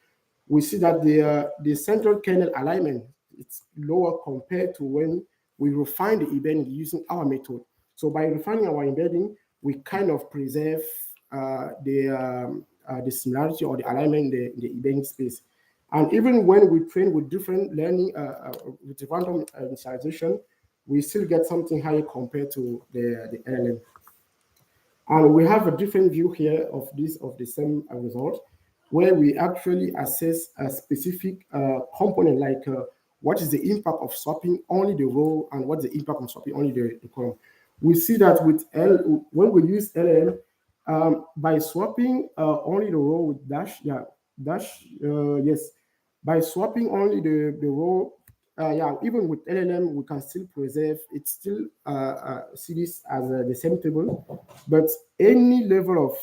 we see that the central kernel alignment it's lower compared to when we refine the embedding using our method. So by refining our embedding, we kind of preserve the similarity or the alignment in the embedding space. And even when we train with different learning, with random initialization, we still get something higher compared to the LLM. And we have a different view here of the same result, where we actually assess a specific component, like what is the impact of swapping only the row and what's the impact of swapping only the column. We see that with when we use LLM, by swapping only the row with dash, yes, by swapping only the row, even with LLM, we can still preserve, it's still see this as the same table, but any level of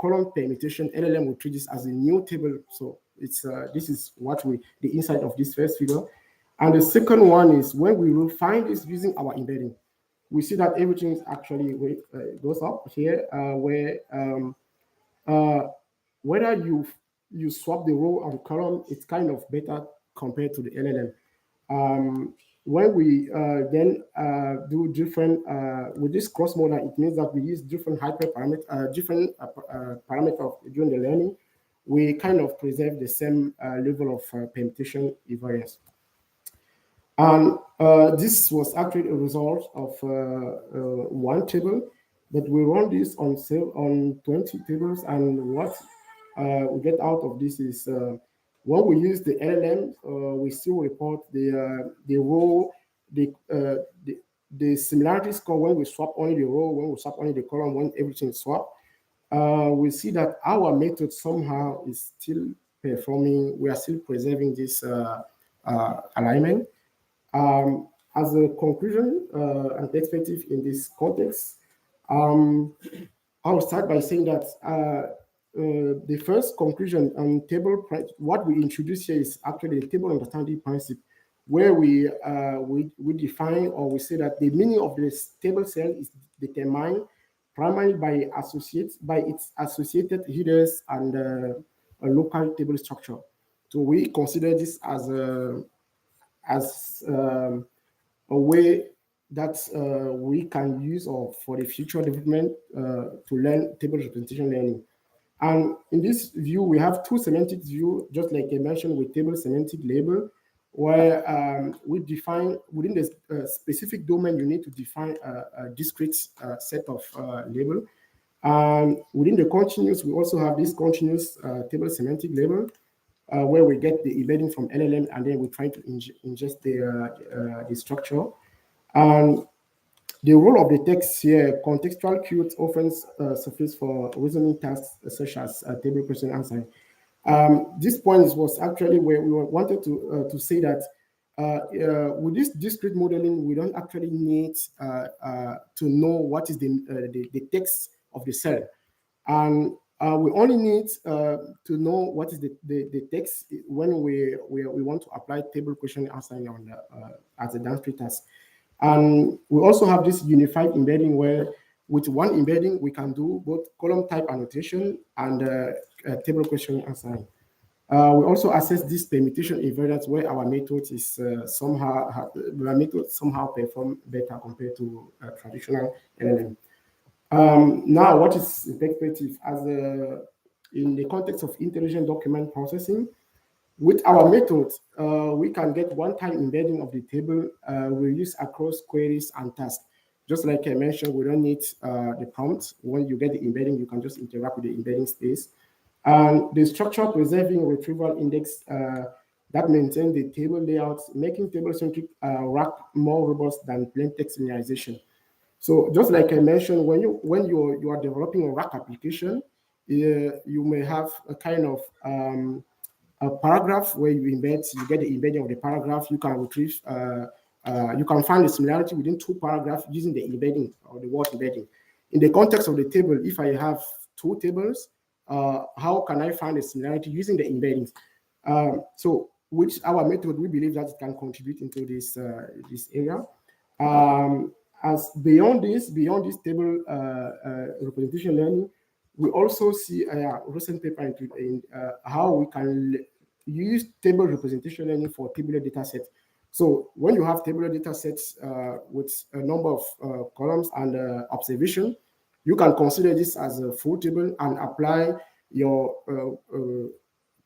column permutation, LLM will treat this as a new table. So it's this is the insight of this first figure. And the second one is when we will find this using our embedding, we see that everything is actually goes up here, where whether you swap the row and column, it's kind of better compared to the LLM. When we then do different with this cross model, it means that we use different parameters during the learning. We kind of preserve the same level of permutation invariance. And this was actually a result of one table, but we run this on 20 tables, and what we get out of this is when we use the LLM, we still report the row, the similarity score when we swap only the row, when we swap only the column, when everything is swapped. We see that our method somehow is still performing. We are still preserving this alignment. As a conclusion and perspective in this context, I'll start by saying that the first conclusion on what we introduce here is actually the table understanding principle, where we define, or we say that the meaning of this table cell is determined primarily by its associated headers and a local table structure. So we consider this as a way that we can use for the future development to learn table representation learning. And in this view, we have two semantic views, just like I mentioned with table semantic label, where we define within the specific domain, you need to define a discrete set of label. Within the continuous, we also have this continuous table semantic label, where we get the embedding from LLM, and then we try to ingest the structure. And the role of the text here, contextual cues often surface for reasoning tasks such as table question answering. This point was actually where we wanted to say that with this discrete modeling, we don't actually need to know what is the text of the cell. And we only need to know what is the text when we want to apply table question answering on as a downstream task. And we also have this unified embedding where with one embedding, we can do both column type annotation and table question answering. We also assess this permutation invariance where our method is somehow perform better compared to traditional LLM. Now, what is perspective? As in the context of intelligent document processing. With our method, we can get one-time embedding of the table we use across queries and tasks. Just like I mentioned, we don't need the prompt. When you get the embedding, you can just interact with the embedding space. And the structure preserving retrieval index that maintains the table layouts, making table-centric RAC more robust than plain text linearization. So just like I mentioned, when you are developing a RAC application, you may have a kind of a paragraph where you get the embedding of the paragraph. You can retrieve, you can find the similarity within two paragraphs using the embedding or the word embedding. In the context of the table, if I have two tables, how can I find a similarity using the embeddings? So with our method, we believe that it can contribute into this area. As beyond this table representation learning, we also see a recent paper in how we can use table representation learning for tabular data sets. So when you have tabular data sets with a number of columns and observation, you can consider this as a full table and apply your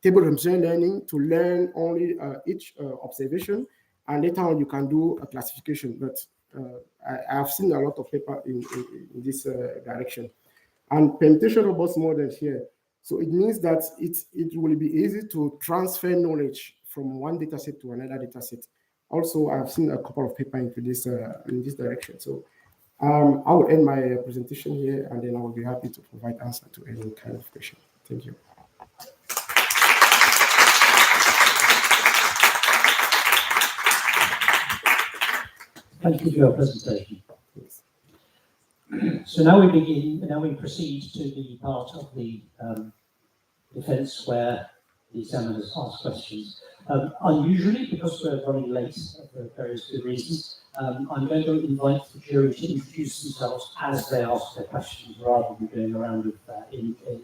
table representation learning to learn only each observation, and later on you can do a classification. But I have seen a lot of paper in this direction. And permutation robust model here. So it means that it will be easy to transfer knowledge from one data set to another data set. Also, I've seen a couple of papers into this in this direction. So I will end my presentation here, and then I will be happy to provide answer to any kind of question. Thank you. Thank you for your presentation. So now we proceed to the part of the defence where the examiners ask questions. Unusually, because we're running late for various good reasons, I'm going to invite the jury to introduce themselves as they ask their questions, rather than going around with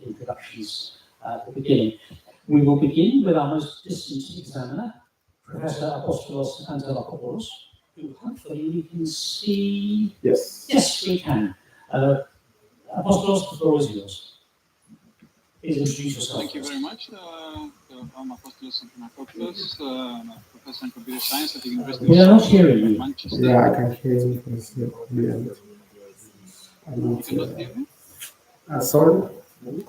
introductions at the beginning. We will begin with our most distant examiner, Professor Apostolos Angelakopoulos, who hopefully we can see. Yes. Yes, we can. Apostolos, the floor is yours. Please introduce yourself. Thank you very much. I'm Apostolos Angelakopoulos, professor in computer science at the University We are not hearing you. Manchester. Yeah, I can hear you. You cannot hear me? Sorry? You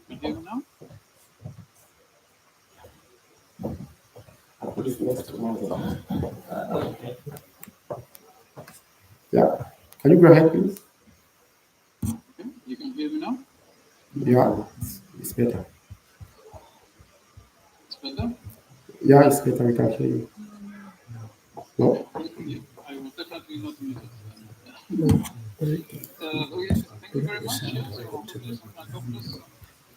can hear me now? Okay. Yeah. Can you go ahead, please? Okay. You can hear me now? Yeah, it's better. It's better? Yeah, it's better. We can hear you. No? I will definitely not mute it. Thank you very much. So,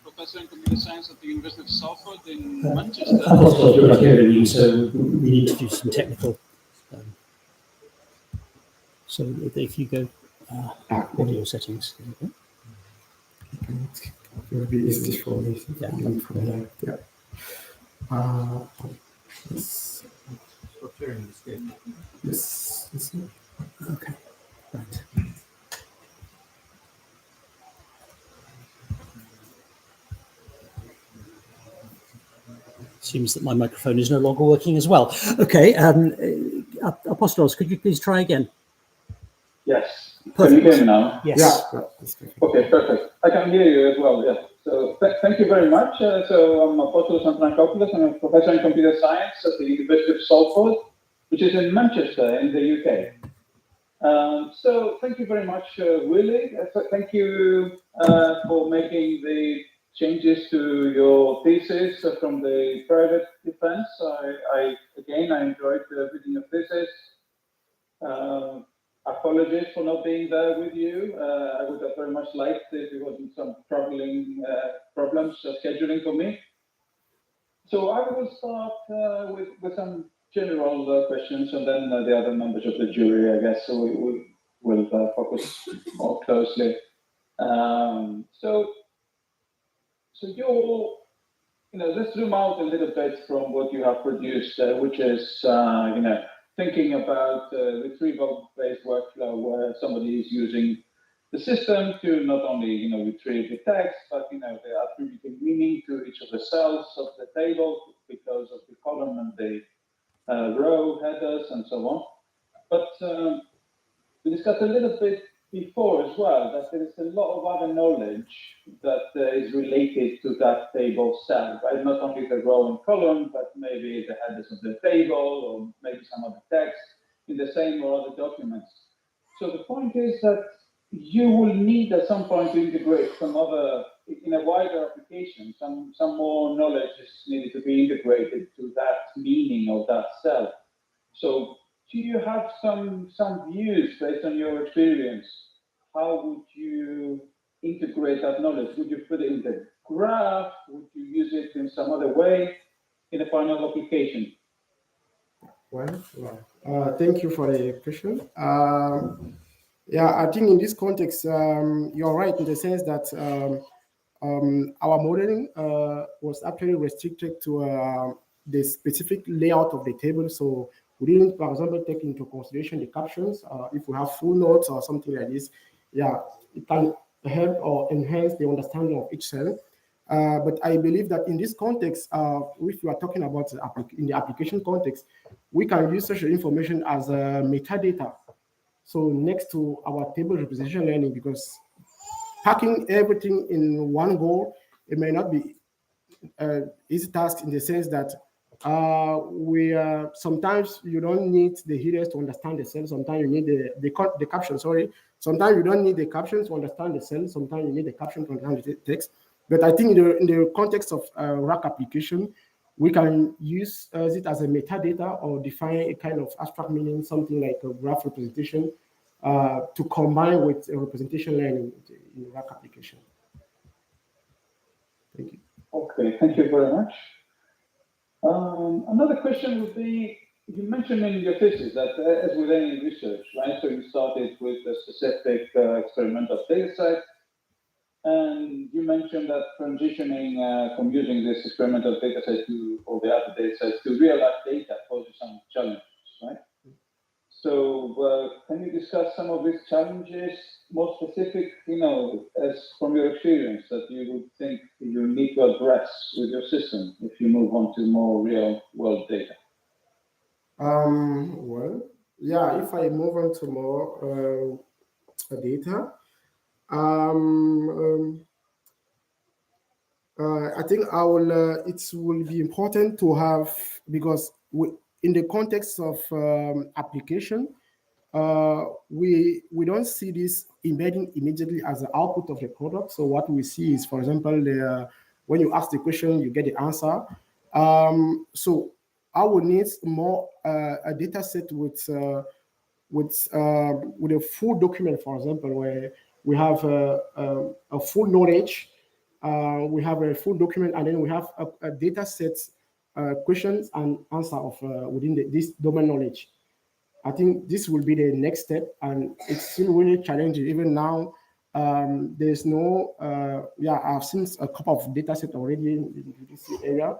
professor in computer science at the University of Salford in Manchester. Apostolos, we're not hearing you, so we need to do some technical. So if you go audio settings. It will be easy for me. Yeah. Yes. Stop sharing the screen. Yes. Okay. Right. Seems that my microphone is no longer working as well. Okay. Apostolos, could you please try again? Yes. Perfect. Can you hear me now? Yes. Yeah. Okay, perfect. I can hear you as well, yes. So thank you very much. So I'm Apostolos Angelakopoulos. I'm a professor in computer science at the University of Salford, which is in Manchester in the UK. So thank you very much, Willie. Thank you for making the changes to your thesis from the private defense. I enjoyed reading your thesis. Apologies for not being there with you. I would have very much liked if it wasn't some troubling problems scheduling for me. So I will start with some general questions, and then the other members of the jury, I guess, so we will focus more closely. So you're, let's zoom out a little bit from what you have produced, which is, thinking about retrieval-based workflow where somebody is using the system to not only retrieve the text, but they are attributing meaning to each of the cells of the table because of the column and the row headers and so on. But we discussed a little bit before as well that there is a lot of other knowledge that is related to that table cell, right? Not only the row and column, but maybe the headers of the table or maybe some other text in the same or other documents. So the point is that you will need at some point to integrate some other, in a wider application, some more knowledge is needed to be integrated to that meaning of that cell. So do you have some views based on your experience? How would you integrate that knowledge? Would you put it in the graph? Would you use it in some other way in a final application? Well, thank you for the question. Yeah, I think in this context, you're right in the sense that our modeling was actually restricted to the specific layout of the table. So we didn't, for example, take into consideration the captions. If we have full notes or something like this, yeah, it can help or enhance the understanding of each cell. But I believe that in this context, if you are talking about in the application context, we can use such information as metadata. So next to our table representation learning, because packing everything in one go, it may not be easy task in the sense that sometimes you don't need the headers to understand the cell. Sometimes you need the caption. Sorry, sometimes you don't need the captions to understand the cell. Sometimes you need the caption to understand the text. But I think in the context of RAC application, we can use it as a metadata or define a kind of abstract meaning, something like a graph representation, to combine with a representation learning in the RAC application. Thank you. Okay, thank you very much. Another question would be, you mentioned in your thesis that as with any research, right? So you started with a specific experimental data set, and you mentioned that transitioning from using this experimental data set to all the other data sets to real life data poses some challenges, right? So can you discuss some of these challenges, more specific, as from your experience that you would think you need to address with your system if you move on to more real world data? Well, yeah, if I move on to more data, I think it will be important to have, because in the context of application, we don't see this embedding immediately as the output of the product. So what we see is, for example, when you ask the question, you get the answer. So I would need more a data set with a full document, for example, where we have a full knowledge, we have a full document, and then we have a data set questions and answer of within this domain knowledge. I think this will be the next step, and it's still really challenging. Even now, there's no, I've seen a couple of data sets already in this area,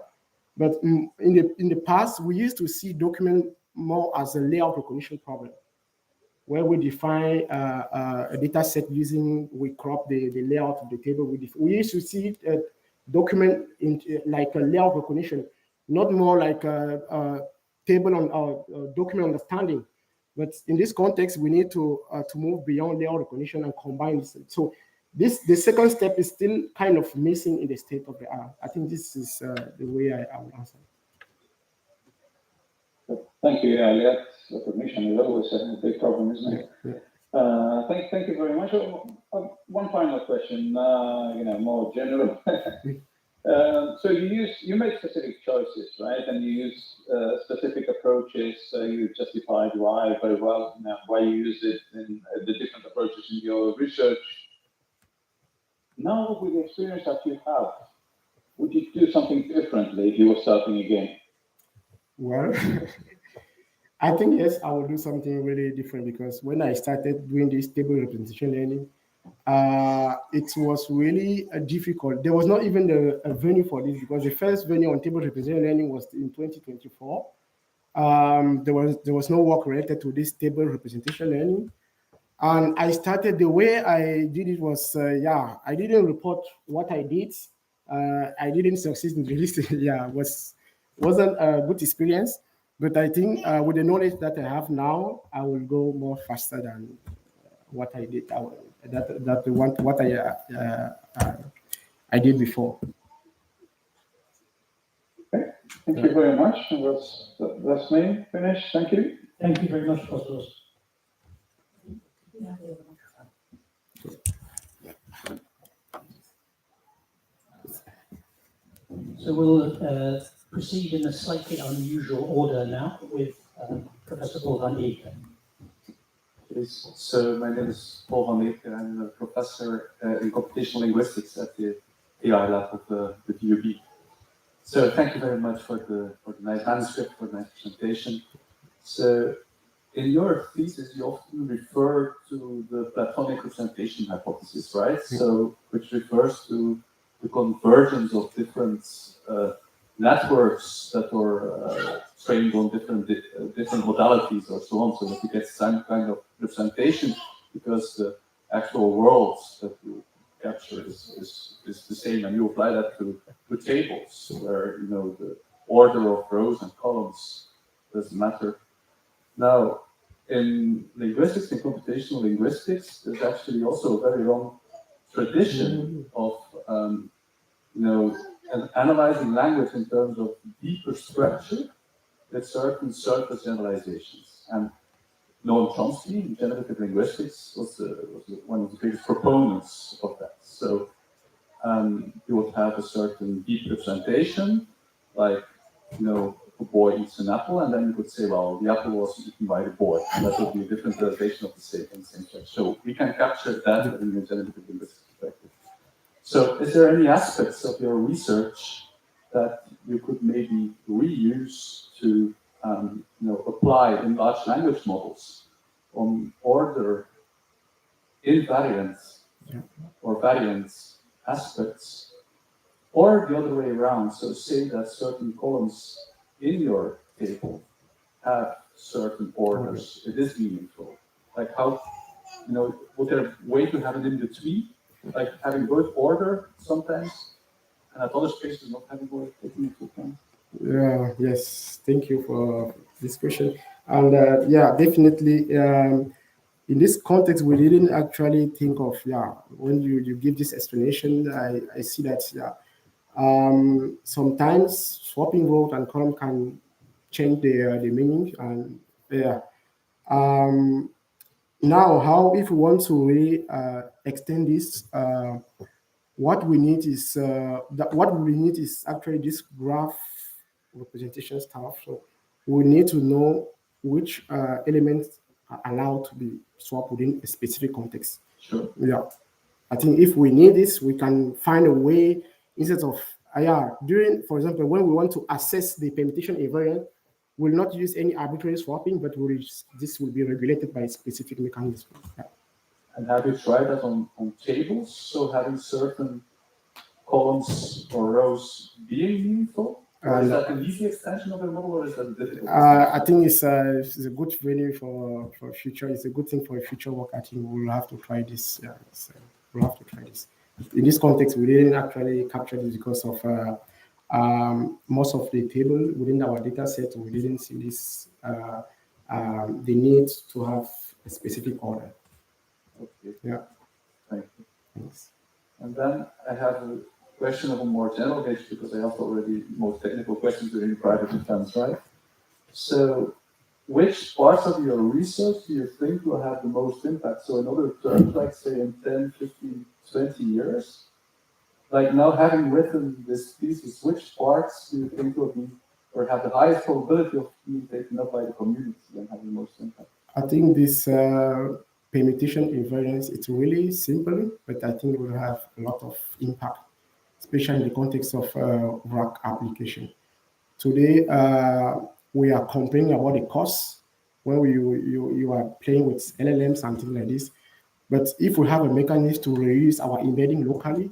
but in the past, we used to see document more as a layout recognition problem, where we define a data set we crop the layout of the table. We used to see a document like a layout recognition, not more like a table on document understanding. But in this context, we need to move beyond layout recognition and combine this. So the second step is still kind of missing in the state of the art. I think this is the way I will answer. Thank you. Yeah, layout recognition is always a big problem, isn't it? Yeah. Thank you very much. One final question, more general. So you make specific choices, right? And you use specific approaches. You justified why very well, why you use it in the different approaches in your research. Now, with the experience that you have, would you do something differently if you were starting again? Well, I think, yes, I will do something really different, because when I started doing this table representation learning, it was really difficult. There was not even a venue for this, because the first venue on table representation learning was in 2024. There was no work related to this table representation learning. And I started, the way I did it was, I didn't report what I did. I didn't succeed in releasing. Wasn't a good experience. But I think with the knowledge that I have now, I will go more faster than what I did. I did before. Okay, thank you very much. And that's me finished. Thank you. Thank you very much, Professor. So we'll proceed in a slightly unusual order now with Professor Paul van Eyck. So my name is Paul van Eyck. I'm a professor in computational linguistics at the AI lab of the DUB. So thank you very much for the nice manuscript, for the nice presentation. So in your thesis, you often refer to the Platonic representation hypothesis, right? So which refers to the convergence of different networks that were trained on different modalities or so on, so that you get some kind of representation, because the actual world that you capture is the same, and you apply that to tables where the order of rows and columns doesn't matter. Now, in linguistics, in computational linguistics, there's actually also a very long tradition of analyzing language in terms of deeper structure with certain surface generalizations. And Noam Chomsky in generative linguistics was one of the biggest proponents of that. So you would have a certain deep representation, like a boy eats an apple, and then you could say, well, the apple was eaten by the boy, and that would be a different realization of the same thing. So we can capture that in a generative linguistics perspective. So is there any aspects of your research that you could maybe reuse to apply in large language models on order invariant or variant aspects, or the other way around? So say that certain columns in your table have certain orders. It is meaningful. Like how, would there a way to have it in between? Like having both order sometimes, and at other spaces not having both taking into account? Yes, thank you for this question. And definitely, in this context, we didn't actually think of, when you give this explanation, I see that, sometimes swapping row and column can change the meaning. And now, how, if we want to really extend this, what we need is actually this graph representation stuff. So we need to know which elements are allowed to be swapped within a specific context. Sure. Yeah, I think if we need this, we can find a way, instead of during, for example, when we want to assess the permutation invariant, we'll not use any arbitrary swapping, but this will be regulated by a specific mechanism. Yeah. And have you tried that on tables? So having certain columns or rows being meaningful? Or is that an easy extension of the model, or is that difficult? I think it's a good venue for future. It's a good thing for future work. I think we'll have to try this. Yeah, we'll have to try this. In this context, we didn't actually capture this because of most of the table within our data set. We didn't see this. The need to have a specific order. Okay. Yeah. Thank you. Thanks. And then I have a question of a more general nature, because I asked already most technical questions during private defense, right? So which parts of your research do you think will have the most impact? So in other terms, like say in 10, 15, 20 years, like now having written this thesis, which parts do you think will be, or have the highest probability of being taken up by the community and having the most impact? I think this permutation invariance, it's really simple, but I think it will have a lot of impact, especially in the context of RAC application. Today, we are complaining about the costs when you are playing with LLMs, something like this. But if we have a mechanism to reuse our embedding locally,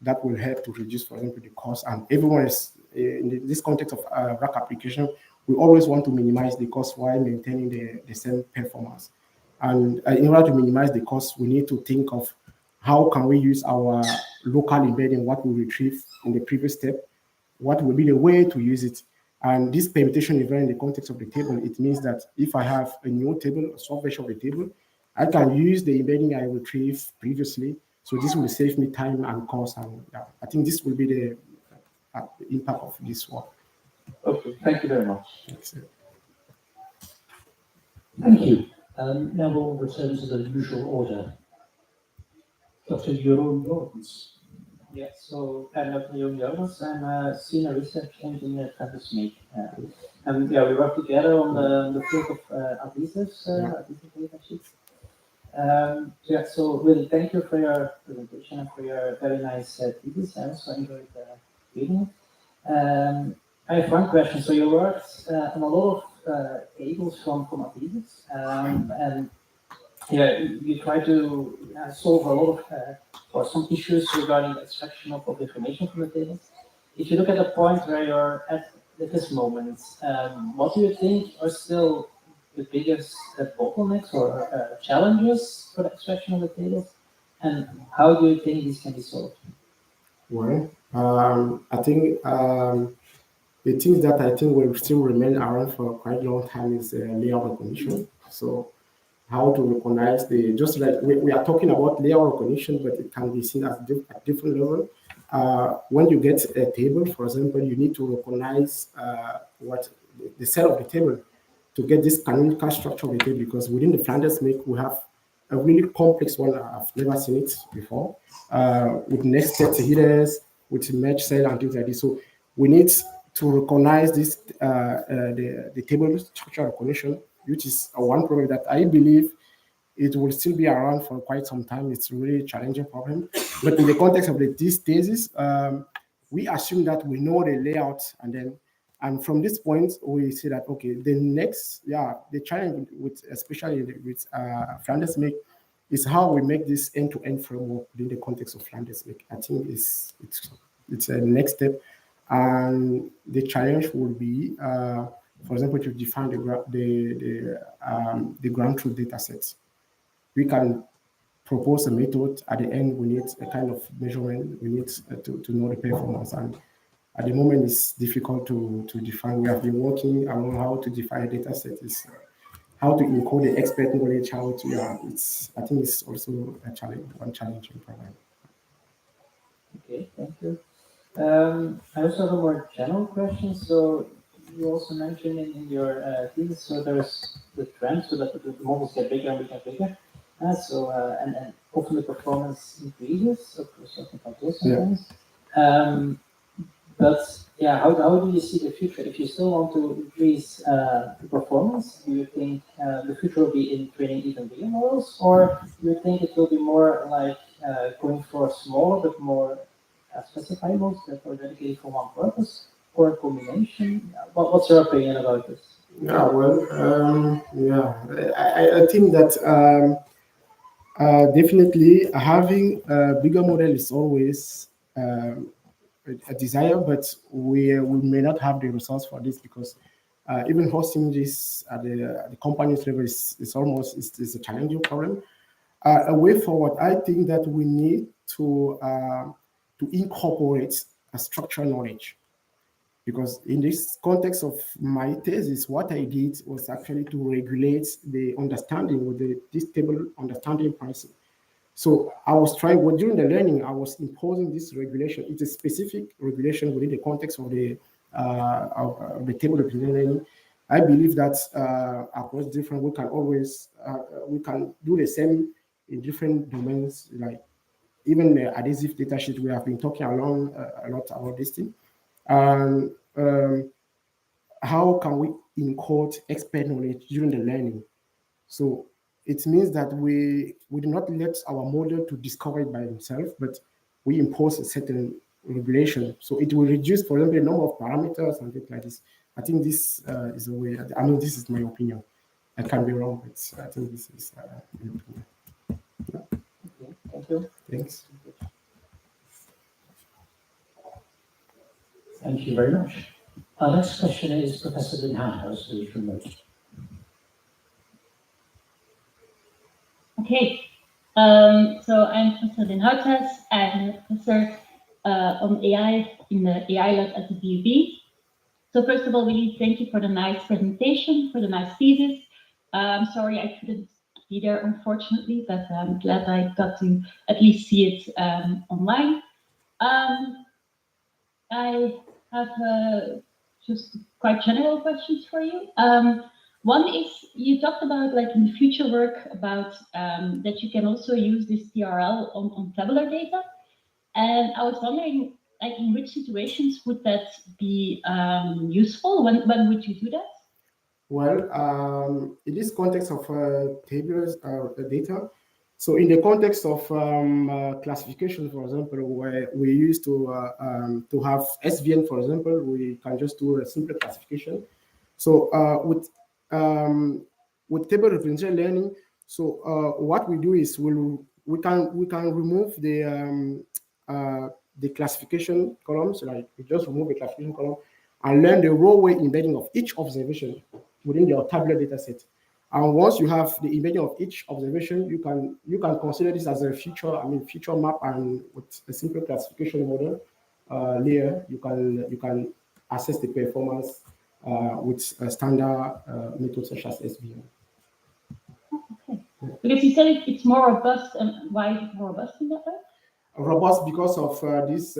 that will help to reduce, for example, the cost. And everyone is, in this context of RAC application, we always want to minimize the cost while maintaining the same performance. And in order to minimize the cost, we need to think of how can we use our local embedding, what we retrieve in the previous step, what will be the way to use it. And this permutation invariant in the context of the table, it means that if I have a new table, a soft version of the table, I can use the embedding I retrieved previously. So this will save me time and cost. And I think this will be the impact of this work. Okay, thank you very much. Thank you. Now we'll return to the usual order. Dr. Jeroen Jorgens. Yeah, so I'm Dr. Jeroen Jorgens. I'm a senior research engineer at datasheets. And yeah, we work together on the field of adhesives, adhesive datasheets. Yeah, so really thank you for your presentation and for your very nice thesis. I also enjoyed reading it. I have one question. So you worked on a lot of tables from adhesives, and yeah, you try to solve a lot of or some issues regarding the extraction of information from the tables. If you look at the point where you're at this moment, what do you think are still the biggest bottlenecks or challenges for the extraction of the tables, and how do you think these can be solved? Well, I think the things that I think will still remain around for quite a long time is layout recognition. So how to recognize just like we are talking about layout recognition, but it can be seen at different level. When you get a table, for example, you need to recognize what the cell of the table to get this canonical structure of the table, because within the Flanders make we have a really complex one. I've never seen it before, with nested headers, with merge cell and things like this. So we need to recognize this the table structure recognition, which is one problem that I believe it will still be around for quite some time. It's a really challenging problem. But in the context of this thesis, we assume that we know the layout, and from this point, we see that, okay, the next, the challenge with, especially with Flanders Make, is how we make this end-to-end framework within the context of Flanders Make. I think it's a next step. And the challenge will be, for example, to define the ground truth data sets. We can propose a method. At the end, we need a kind of measurement. We need to know the performance. And at the moment, it's difficult to define. We have been working on how to define a data set. Is how to encode the expert knowledge. How to I think it's also a challenge, one challenging problem. Okay, thank you. I also have a more general question. So you also mentioned in your thesis, so there's the trend, so that the models get bigger and bigger. And often the performance increases of certain controls sometimes. But yeah, how do you see the future? If you still want to increase the performance, do you think the future will be in training even bigger models, or do you think it will be more like going for smaller but more specified models that are dedicated for one purpose, or a combination? What's your opinion about this? Yeah, well, I think that definitely having a bigger model is always a desire, but we may not have the resource for this, because even hosting this at the company's level is a challenging problem. A way forward, I think that we need to incorporate a structural knowledge. Because in this context of my thesis, what I did was actually to regulate the understanding with this table understanding pricing. So I was trying, during the learning, I was imposing this regulation. It's a specific regulation within the context of the table of learning. I believe that across different, we can always, we can do the same in different domains, like even the adhesive data sheet. We have been talking a lot about this thing. And how can we encode expert knowledge during the learning? So it means that we do not let our model to discover it by himself, but we impose a certain regulation. So it will reduce, for example, the number of parameters and things like this. I think this is a way. I mean, this is my opinion. I can be wrong, but I think this is my opinion. Yeah. Okay, thank you. Thanks. Thank you very much. Our next question is Professor Den Haas, who is remote. Okay, so I'm Professor Den Houthuis. I'm a professor on AI in the AI lab at the VUB. So first of all, really thank you for the nice presentation, for the nice thesis. I'm sorry I couldn't be there, unfortunately, but I'm glad I got to at least see it online. I have just quite general questions for you. One is, you talked about, like, in the future work about that you can also use this TRL on tabular data. And I was wondering, like, in which situations would that be useful? When would you do that? Well, in this context of tabular data, so in the context of classification, for example, where we used to have SVN, for example, we can just do a simple classification. So with table referential learning, so what we do is we can remove the classification columns. Like we just remove a classification column and learn the row weight embedding of each observation within your tabular data set. And once you have the embedding of each observation, you can consider this as a feature map, and with a simple classification model layer, you can assess the performance with a standard method such as SVM. Okay. Because you said it's more robust, and why is it more robust in that way? Robust because of this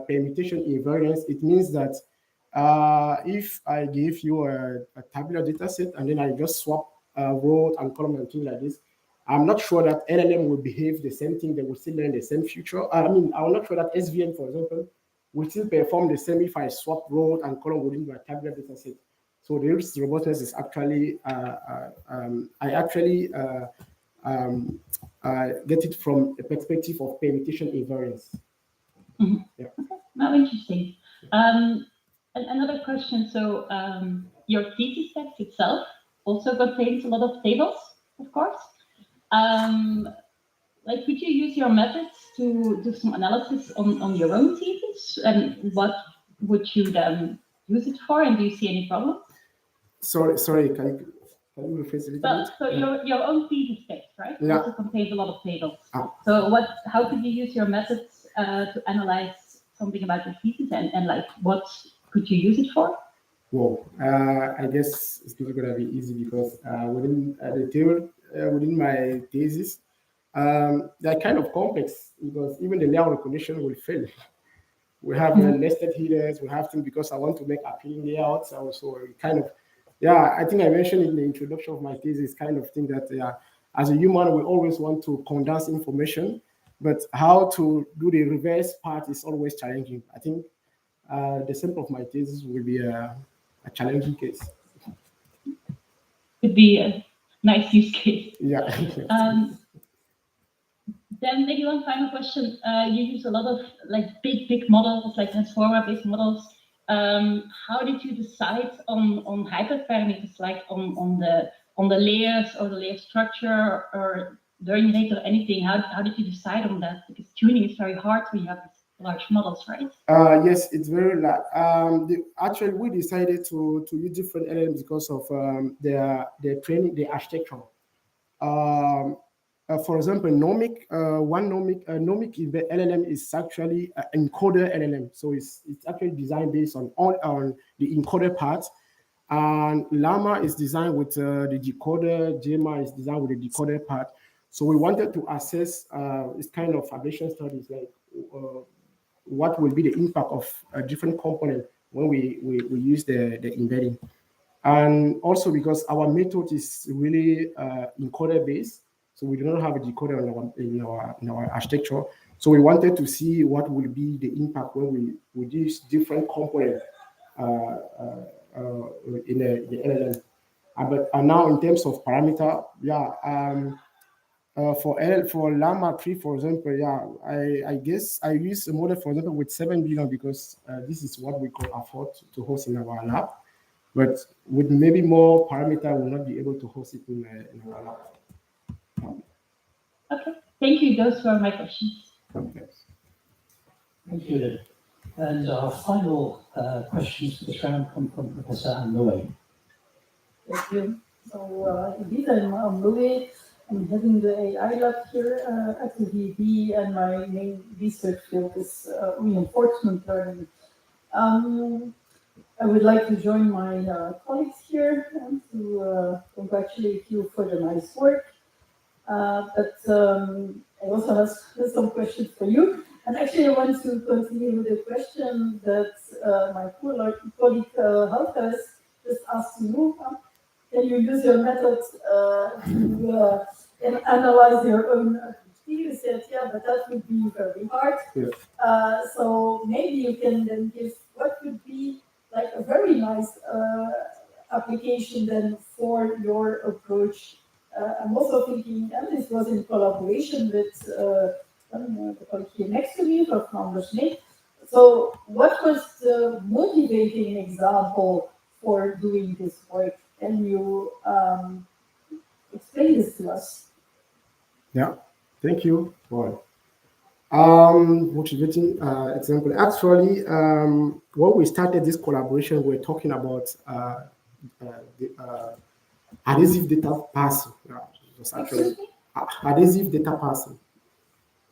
permutation invariance. It means that if I give you a tabular data set and then I just swap row and column and things like this, I'm not sure that LLM will behave the same thing. They will still learn the same feature. I'm not sure that SVM, for example, will still perform the same if I swap row and column within my tabular data set. So the robustness is actually, I actually get it from a perspective of permutation invariance. Mm-hmm. Yeah. Okay, now interesting. Another question. So your thesis text itself also contains a lot of tables, of course. Like, could you use your methods to do some analysis on your own thesis, and what would you then use it for? And do you see any problems? Sorry, can you rephrase a little bit? So your own thesis text, right? Yeah. Also contains a lot of tables. So how could you use your methods to analyze something about your thesis, and like, what could you use it for? Well, I guess it's not going to be easy because within the table, within my thesis, they're kind of complex because even the layout recognition will fail. We have nested headers, we have things because I want to make appealing layouts. Also, kind of, yeah, I think I mentioned in the introduction of my thesis, kind of thing that as a human, we always want to condense information, but how to do the reverse part is always challenging. I think the sample of my thesis will be a challenging case. Could be a nice use case. Yeah. Then maybe one final question. You use a lot of like big models, like transformer-based models. How did you decide on hyperparameters, like on the layers or the layer structure or learning rate or anything? How did you decide on that? Because tuning is very hard when you have these large models, right? Yes, it's very large. Actually, we decided to use different LLMs because of their training, the architecture. For example, nomic LLM is actually an encoder LLM. So it's actually designed based on the encoder part. And Llama is designed with the decoder. Gemma is designed with the decoder part. So we wanted to assess this kind of ablation studies, like what will be the impact of a different component when we use the embedding. And also because our method is really encoder based, so we do not have a decoder in our architecture. So we wanted to see what will be the impact when we use different components in the LLM. But now in terms of parameter, yeah, for Llama 3, for example, yeah, I guess I use a model, for example, with 7 billion because this is what we could afford to host in our lab. But with maybe more parameter, we'll not be able to host it in our lab. Okay, thank you. Those were my questions. Okay. Thank you. And our final questions for this round come from Professor Anne Louis. Thank you. So indeed, I'm Louis, I'm heading the AI lab here at the VB, and my main research field is reinforcement learning. I would like to join my colleagues here and to congratulate you for the nice work. But I also have some questions for you. And actually, I want to continue with the question that my colleague Halkas just asked you. Can you use your method to analyze your own PhD? You said, yeah, but that would be very hard. Yeah. So maybe you can then give what would be like a very nice application then for your approach. I'm also thinking, and this was in collaboration with the colleague here next to me, from Smith. So what was the motivating example for doing this work? Can you explain this to us? Yeah, thank you. Well, motivating example. Actually, when we started this collaboration, we were talking about adhesive data parsing. Actually adhesive data parsing.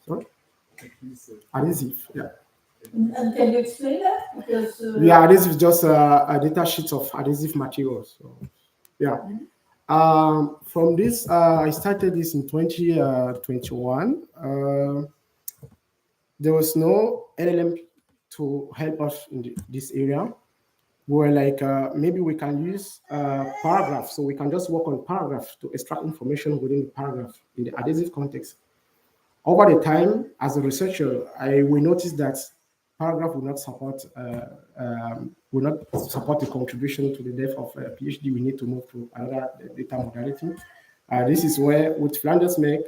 Sorry? Adhesive, yeah. And can you explain that? Because yeah, this is just a data sheet of adhesive materials. So, yeah. From this, I started this in 2021. There was no LLM to help us in this area. We were like, maybe we can use paragraphs, so we can just work on paragraphs to extract information within the paragraph in the adhesive context. Over the time, as a researcher, we noticed that paragraph will not support the contribution to the depth of a PhD. We need to move to another data modality. This is where, with Flanders Make,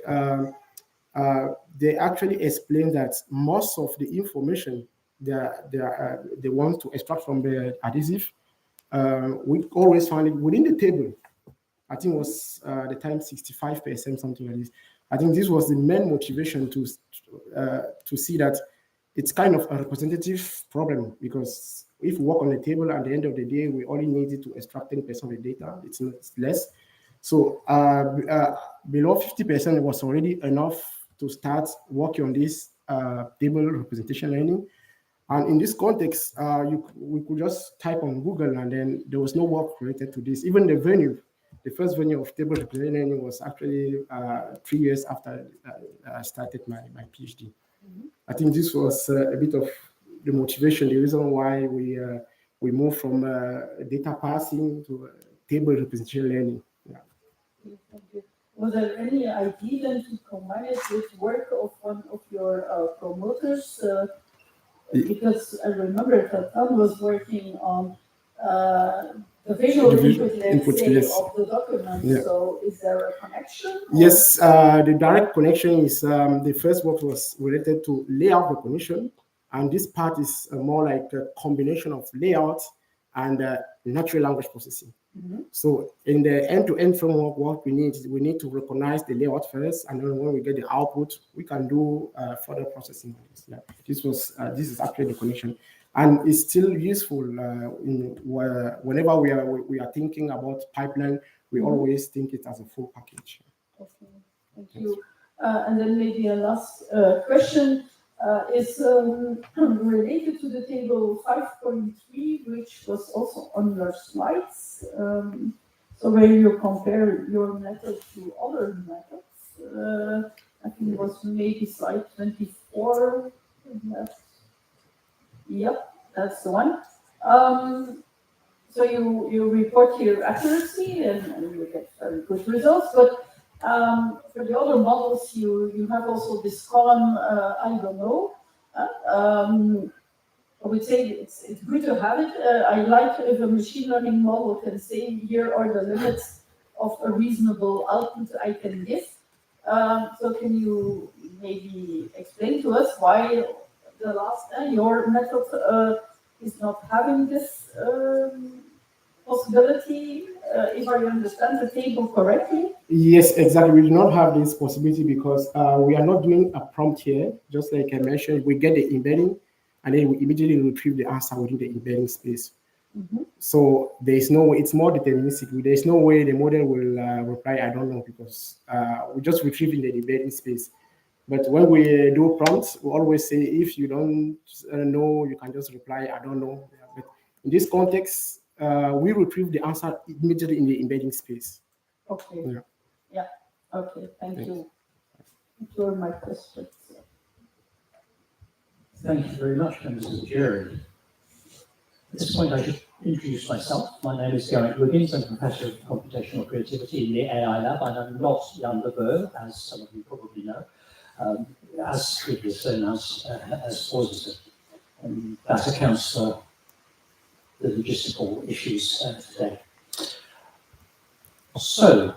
they actually explain that most of the information they want to extract from the adhesive, we always find it within the table. I think it was the time 65%, something like this. I think this was the main motivation to see that it's kind of a representative problem, because if we work on the table at the end of the day, we only needed to extract 10% of the data. It's less. So below 50% was already enough to start working on this table representation learning. And in this context, we could just type on Google, and then there was no work related to this. Even the first venue of table representation learning was actually 3 years after I started my PhD. Mm-hmm. I think this was a bit of the motivation, the reason why we moved from data parsing to table representation learning. Yeah. Thank you. Was there any idea then to combine it with work of one of your promoters? Because I remember that Tom was working on the visual input, yes, of the document. Yeah. So is there a connection? Yes, the direct connection is the first work was related to layout recognition, and this part is more like a combination of layout and natural language processing. Mm-hmm. So in the end-to-end framework, what we need to recognize the layout first, and then when we get the output, we can do further processing. Yeah. This is actually the connection, and it's still useful whenever we are thinking about pipeline. We mm-hmm. always think it as a full package. Okay, thank you. And then maybe a last question. Is related to the table 5.3, which was also on your slides. So where you compare your method to other methods. I think it was maybe slide 24. Yep, that's the one. So you report your accuracy and you get very good results, but for the other models, you have also this column, I don't know. I would say it's good to have it. I like if a machine learning model can say, here are the limits of a reasonable output I can give. So can you maybe explain to us why your method is not having this possibility, if I understand the table correctly? Yes, exactly. We do not have this possibility because we are not doing a prompt here. Just like I mentioned, we get the embedding, and then we immediately retrieve the answer within the embedding space. So there is no way, it's more deterministic. There is no way the model will reply, I don't know, because we just retrieve in the embedding space. But when we do prompts, we always say, if you don't know, you can just reply, I don't know. But in this context, we retrieve the answer immediately in the embedding space. Okay. Yeah. Yeah. Okay. Thank you. Those were my questions. Thank you very much, members of the jury. At this point, I should introduce myself. My name is Garrett Wiggins. I'm Professor of Computational Creativity in the AI Lab, and I'm not Jan de Boer, as some of you probably know, as previously announced as auditor. And that accounts for the logistical issues today. So,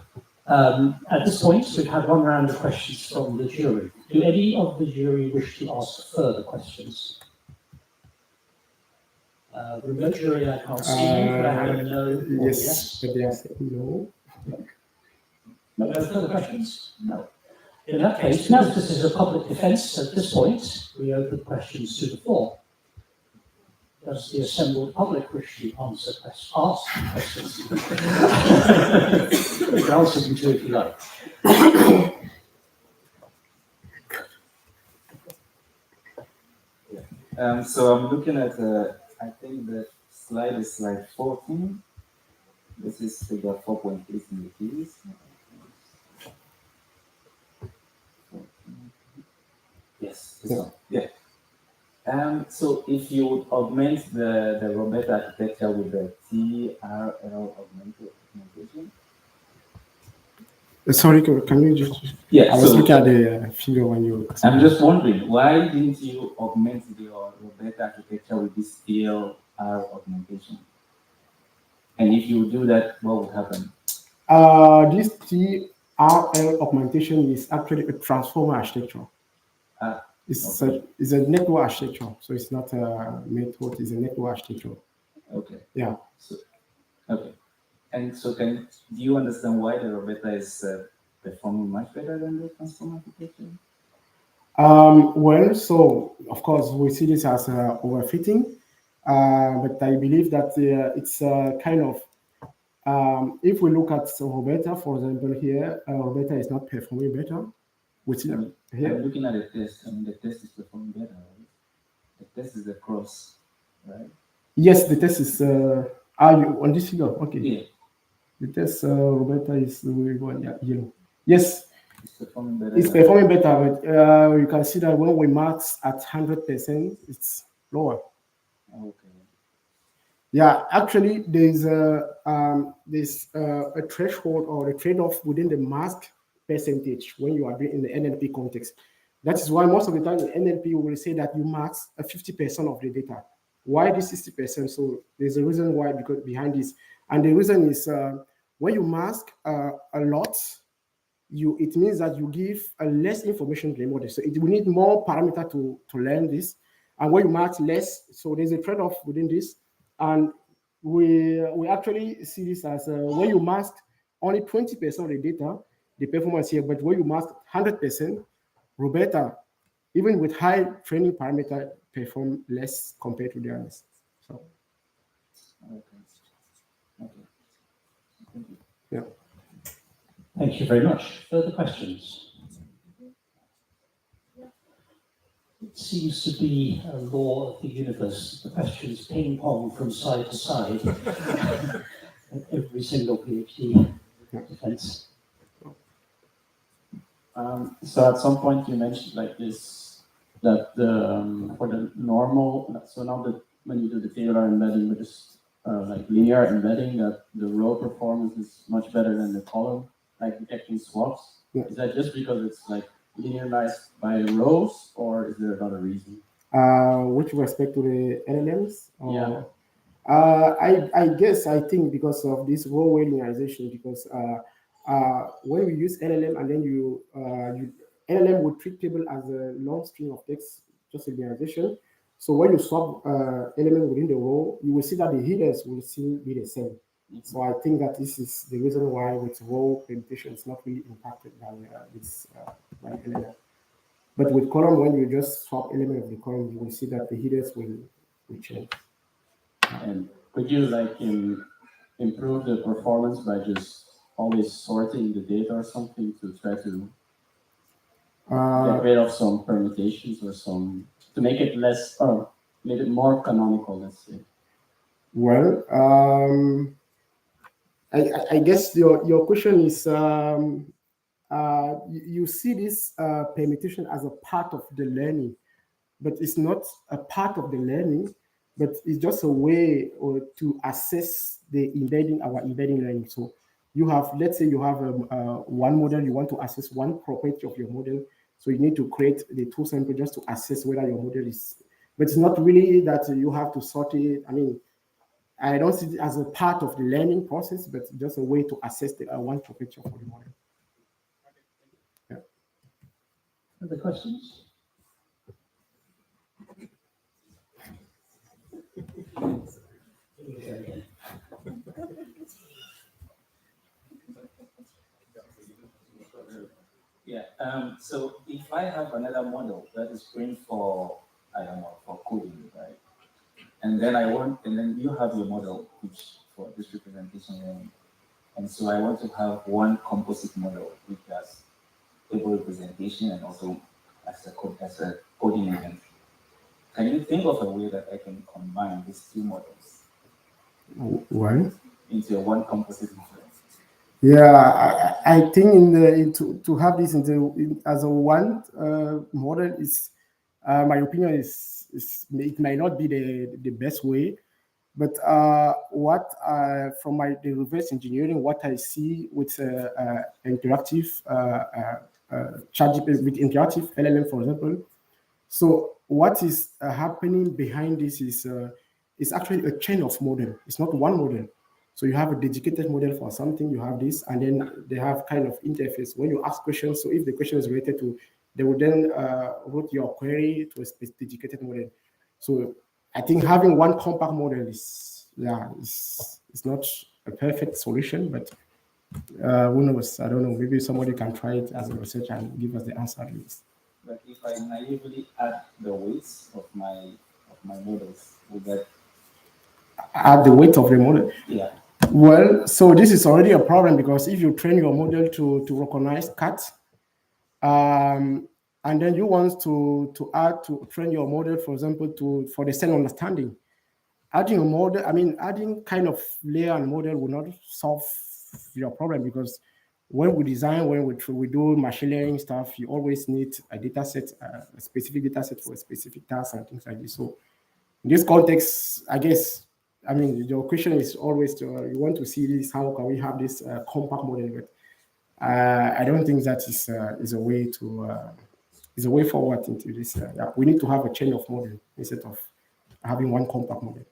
at this point, we've had one round of questions from the jury. Do any of the jury wish to ask further questions? Remote jury, I can't see you. Could I have a no or yes? Yes, no. No further questions? No. In that case, now this is a public defence, at this point, we open questions to the floor. Does the assembled public wish to ask questions? You can answer them too if you like. So I'm looking at, I think the slide is slide 14. This is figure 4.8 in the keys. Yes, this one. Yeah. So if you augment the Robert architecture with the TRL augmentation. Sorry, can you just? Yeah, I was looking at the figure when you. I'm just wondering, why didn't you augment your Robert architecture with this TLR augmentation? And if you do that, what would happen? This TRL augmentation is actually a transformer architecture. It's a network architecture, so it's not a method, it's a network architecture. Okay. Yeah. So, okay. And so do you understand why the Roberta is performing much better than the transformer architecture? Well, so of course we see this as overfitting, but I believe that it's kind of, if we look at Roberta, for example, here, Roberta is not performing better. I'm looking at the test. I mean, the test is performing better, right? The test is the cross, right? Yes, the test is. Are you on this figure? Okay. Yeah. The test Roberta is yellow. Yes. It's performing better. It's performing better, but you can see that when we max at 100%, it's lower. Okay. Yeah, actually, there's a threshold or a trade-off within the mask percentage when you are in the NLP context. That is why most of the time in NLP we will say that you max 50% of the data. Why this 60%? So there's a reason why behind this, and the reason is when you mask a lot, it means that you give less information to the model. So it will need more parameter to learn this, and when you mask less, so there's a trade-off within this. And we actually see this as when you mask only 20% of the data, the performance here, but when you mask 100%, Roberta, even with high training parameter, perform less compared to the others. So, Okay. Thank you. Yeah. Thank you very much. Further questions? It seems to be a law of the universe. The questions ping pong from side to side. Every single PhD defense. So at some point you mentioned like this, that for the normal, so now that when you do the tailor embedding with this like linear embedding, that the row performance is much better than the column, like detecting swaps. Yeah. Is that just because it's like linearized by rows, or is there another reason? With respect to the LLMs? Yeah. I think because of this row linearization, because when we use LLM and then LLM would treat table as a long string of text, just a linearization. So when you swap element within the row, you will see that the headers will still be the same. So I think that this is the reason why with row permutation is not really impacted by this by LLM. But with column, when you just swap element of the column, you will see that the headers will change. And Could you like improve the performance by just always sorting the data or something to try to get rid of some permutations or some to make it less or make it more canonical, let's say? Well, I guess your question is you see this permutation as a part of the learning, but it's not a part of the learning, but it's just a way to assess our embedding learning. So you have, let's say you have one model, you want to assess one property of your model. So you need to create the tool sample just to assess whether your model is, but it's not really that you have to sort it. I mean, I don't see it as a part of the learning process, but just a way to assess the one property of the model. Yeah. Other questions? Yeah. So if I have another model that is trained for, I don't know, for coding, right? And then you have your model which for this representation, and so I want to have one composite model which has table representation and also as a coding event. Can you think of a way that I can combine these two models? Well, into one composite model? Yeah, I think to have this as a one model is, my opinion is it might not be the best way, but what from the reverse engineering, what I see with interactive ChatGPT, with interactive LLM, for example. So what is happening behind this is it's actually a chain of model. It's not one model. So you have a dedicated model for something, you have this, and then they have kind of interface. When you ask questions, so if the question is related to, they will then route your query to a dedicated model. So I think having one compact model is not a perfect solution, but who knows? I don't know. Maybe somebody can try it as a researcher and give us the answer to this. But if I naively add the weights of my models, would that add the weight of the model? Yeah. Well, so this is already a problem because if you train your model to recognize cats, and then you want to train your model, for example, for the same understanding, adding a model, adding kind of layer and model will not solve your problem, because when we do machine learning stuff, you always need a data set, a specific data set for a specific task and things like this. So in this context, I guess, your question is always you want to see this, how can we have this compact model, but I don't think that is a way forward into this. Yeah, we need to have a chain of model instead of having one compact model.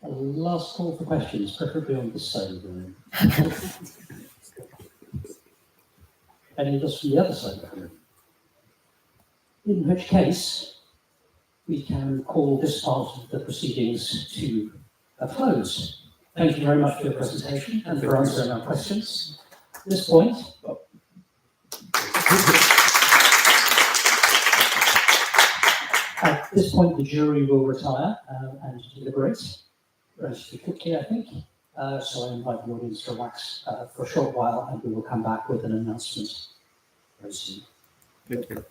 Last call for questions, preferably on this side of the room. Any just from the other side of the room? In which case, we can call this part of the proceedings to a close. Thank you very much for your presentation and for answering our questions. At this point, the jury will retire and deliberate relatively quickly, I think. So I invite the audience to relax for a short while, and we will come back with an announcement very soon. Thank you.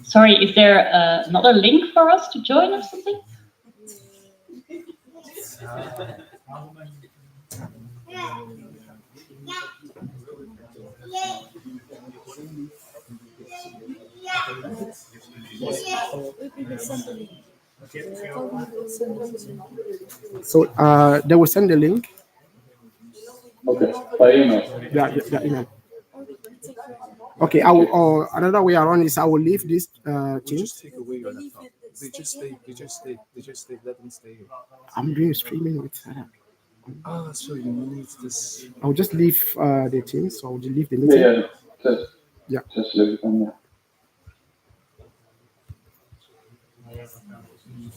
Sorry, is there another link for us to join or something? So they will send the link. Okay, by email. Yeah, email. Okay, I will, another way around is I will leave this team. Just take away your laptop. They just stay. Let them stay here. I'm doing streaming with Sarah. Ah, so you need this. I'll just leave the team, so I'll leave the meeting. Yeah. Just leave it on there. You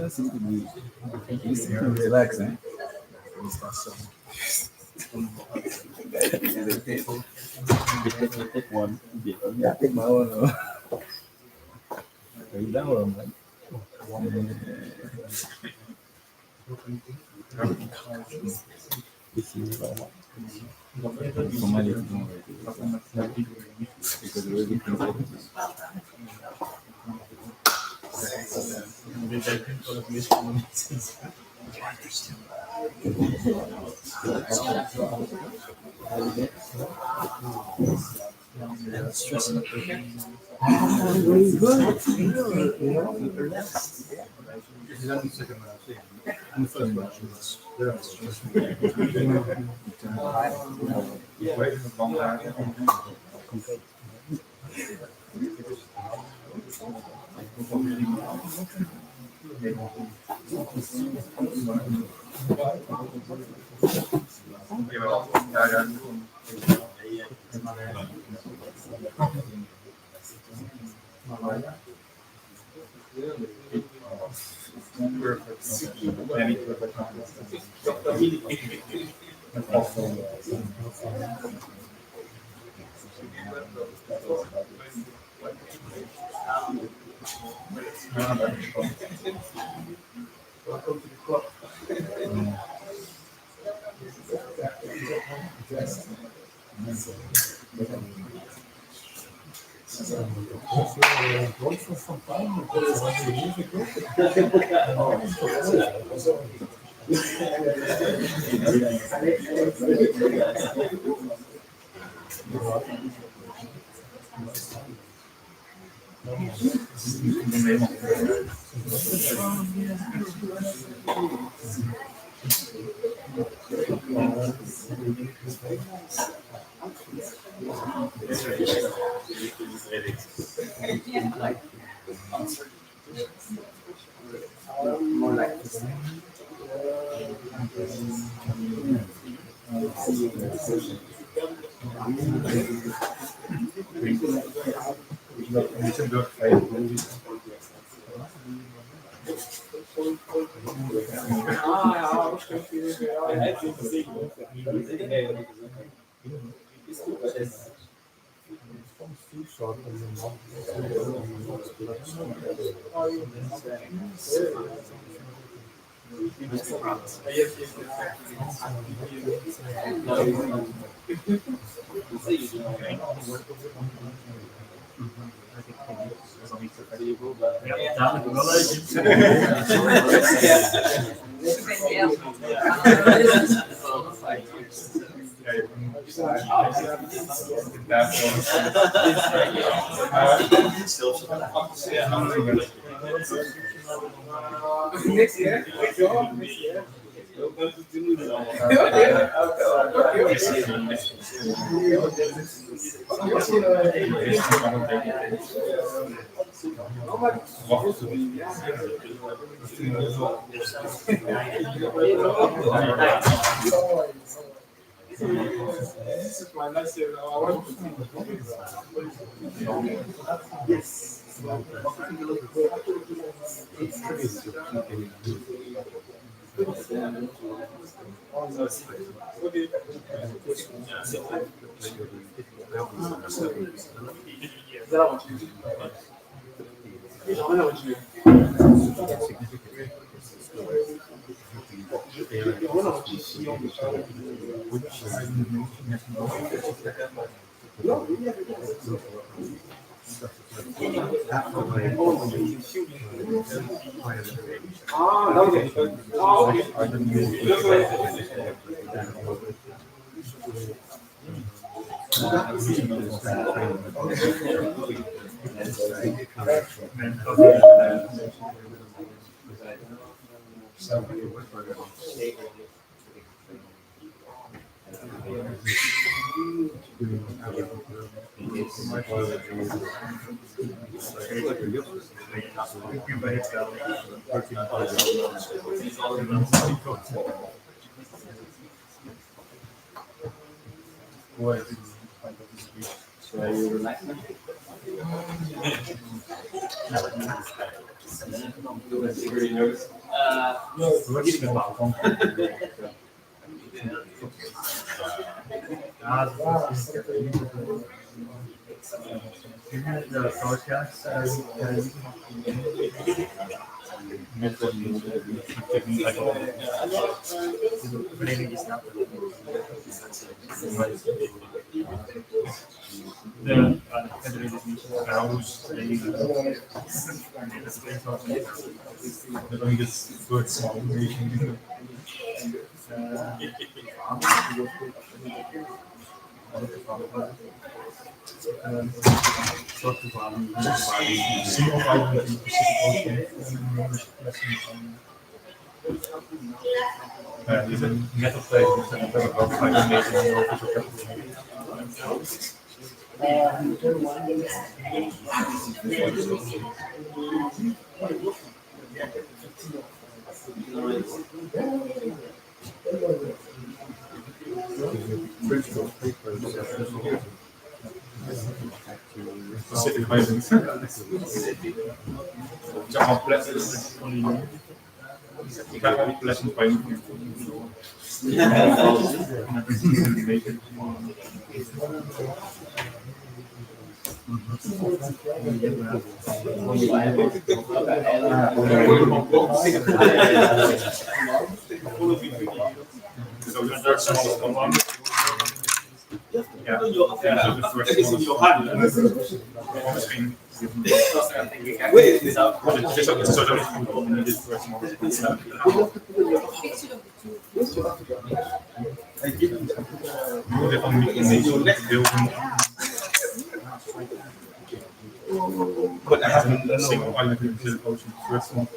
seem to be relaxing. Take one. Yeah, take my own. Take that one, man. But I haven't done single item in the ocean first one.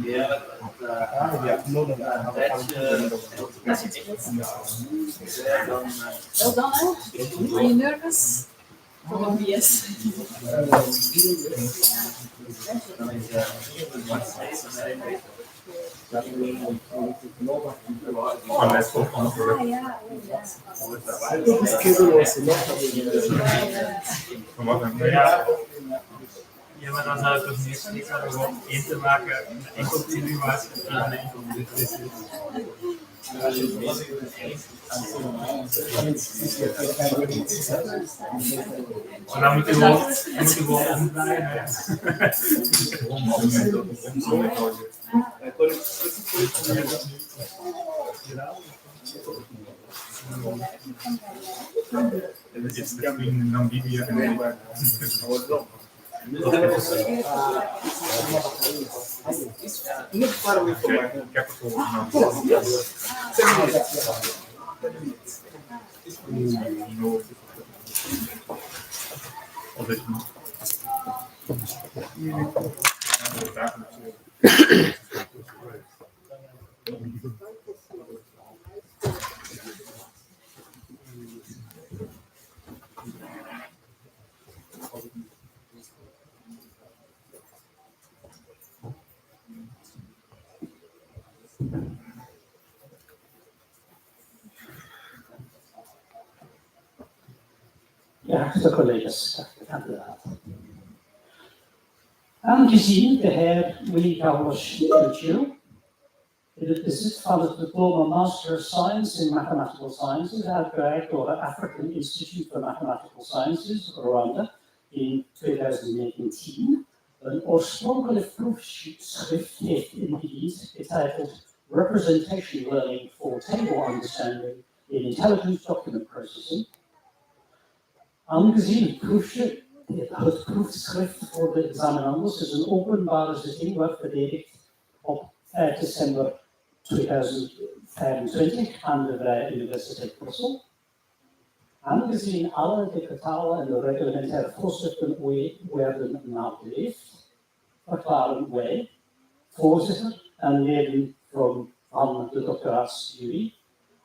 Yeah, Well done, hè? Are you nervous? Probably yes. Ja, maar dan zou het toch niet gewoon één te maken, een enkel situatie en een enkel beslissing. Maar dan moet je gewoon omdraaien. It's between Namibia and Muito far away from my home. capital. Ja, de collega's, kandidaat. Aangezien de heer Willy Carlos in het bezit van het diploma Master of Science in Mathematical Sciences uitgereikt door het African Institute for Mathematical Sciences, Rwanda, in 2019, een oorspronkelijk proefschrift heeft ingediend, getiteld Representation Learning for Table Understanding in intelligent document processing. Aangezien het proefschrift voor de examinanders is een openbare zitting wordt verdedigd op 5 december 2025 aan de Vrije Universiteit Brussel. Aangezien alle digitale en de reglementaire voorschriften werden nageleefd, verklaren wij, voorzitter en leden van de doctoraatsjury,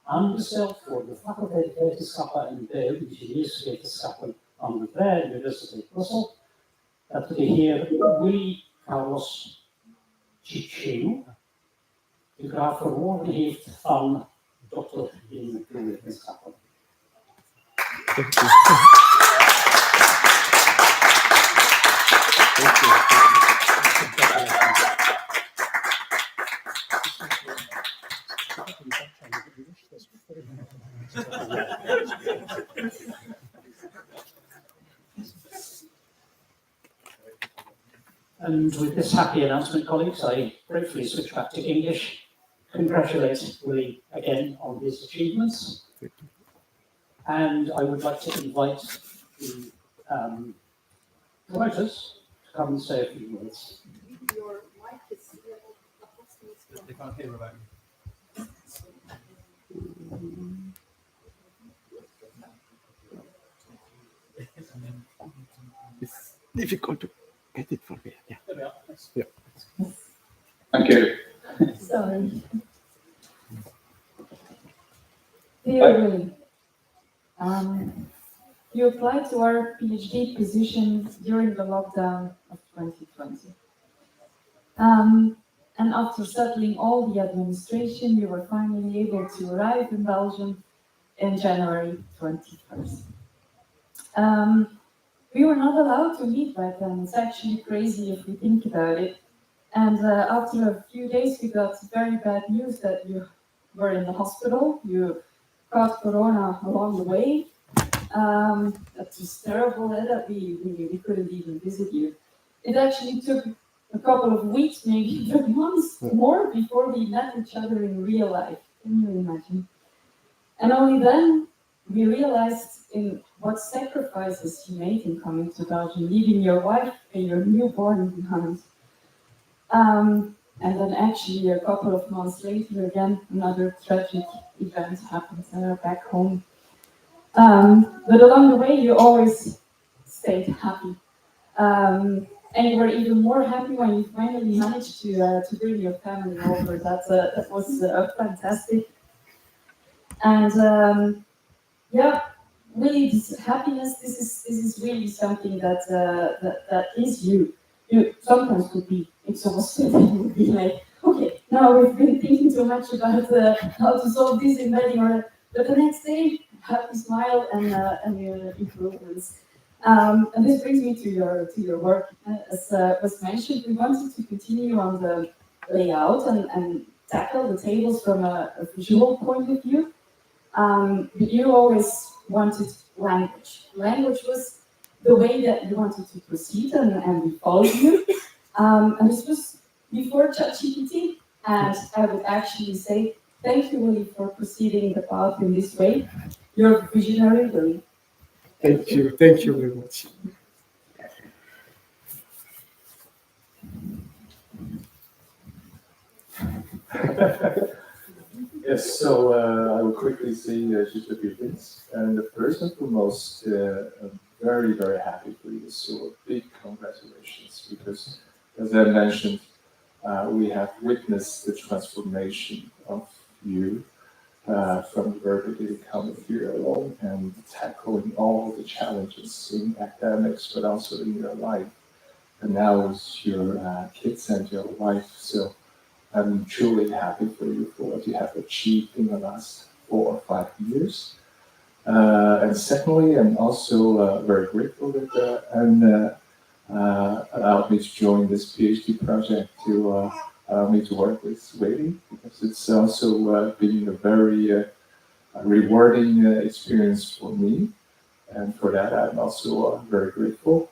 aangesteld voor de faculteit wetenschappen en bio-ingenieurswetenschappen aan de Vrije Universiteit Brussel, dat de heer Willy Carlos Chichenu de graaf verworven heeft van dokter in de wetenschappen. And with this happy announcement, colleagues, I briefly switch back to English. Congratulate Willie again on his achievements. And I would like to invite the promoters to come and say a few words. Your mic is They can't hear about you. It's difficult to get it from here. Yeah. There we are. Yeah. Thank you. Sorry. Dear Willie, you applied to our PhD position during the lockdown of 2020. And after settling all the administration, you were finally able to arrive in Belgium in January 21st. We were not allowed to meet back then. It's actually crazy if we think about it. And after a few days, we got very bad news that you were in the hospital. You caught corona along the way. That was terrible, that we couldn't even visit you. It actually took a couple of weeks, maybe even months more before we met each other in real life. Can you imagine? And only then we realized in what sacrifices you made in coming to Belgium, leaving your wife and your newborn behind. And then actually a couple of months later, again, another tragic event happened back home. But along the way, you always stayed happy. And you were even more happy when you finally managed to bring your family over. That was fantastic. And yeah, really, this happiness. This is really something that is you. You sometimes could be exhausted and would be like, okay, now we've been thinking too much about how to solve this in bed, but the next day, happy smile and your improvements. And this brings me to your work. As was mentioned, we wanted to continue on the layout and tackle the tables from a visual point of view. But you always wanted language. Language was the way that you wanted to proceed, and we followed you. And this was before ChatGPT, and I would actually say thank you, Willie, for proceeding the path in this way. You're visionary, Willie. Thank you very much. Yes, so I will quickly say just a few things. And the first and foremost, I'm very, very happy for you. So big congratulations, because as I mentioned, we have witnessed the transformation of you from the very beginning coming here alone and tackling all the challenges in academics, but also in your life. And now with your kids and your wife. So I'm truly happy for you for what you have achieved in the last 4 or 5 years. And secondly, I'm also very grateful that Anne allowed me to join this PhD project to allow me to work with Willie, because it's also been a very rewarding experience for me. And for that, I'm also very grateful.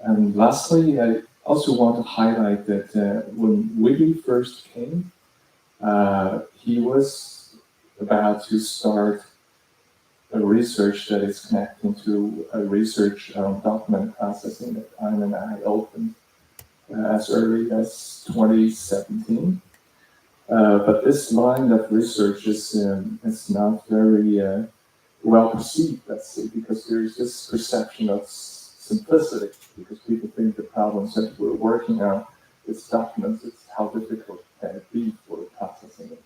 And lastly, I also want to highlight that when Willie first came, he was about to start a research that is connecting to a research document processing that Anne and I opened as early as 2017. But this line of research is not very well perceived, let's say, because there's this perception of simplicity, because people think the problems that we're working on with documents, it's how difficult can it be for processing it.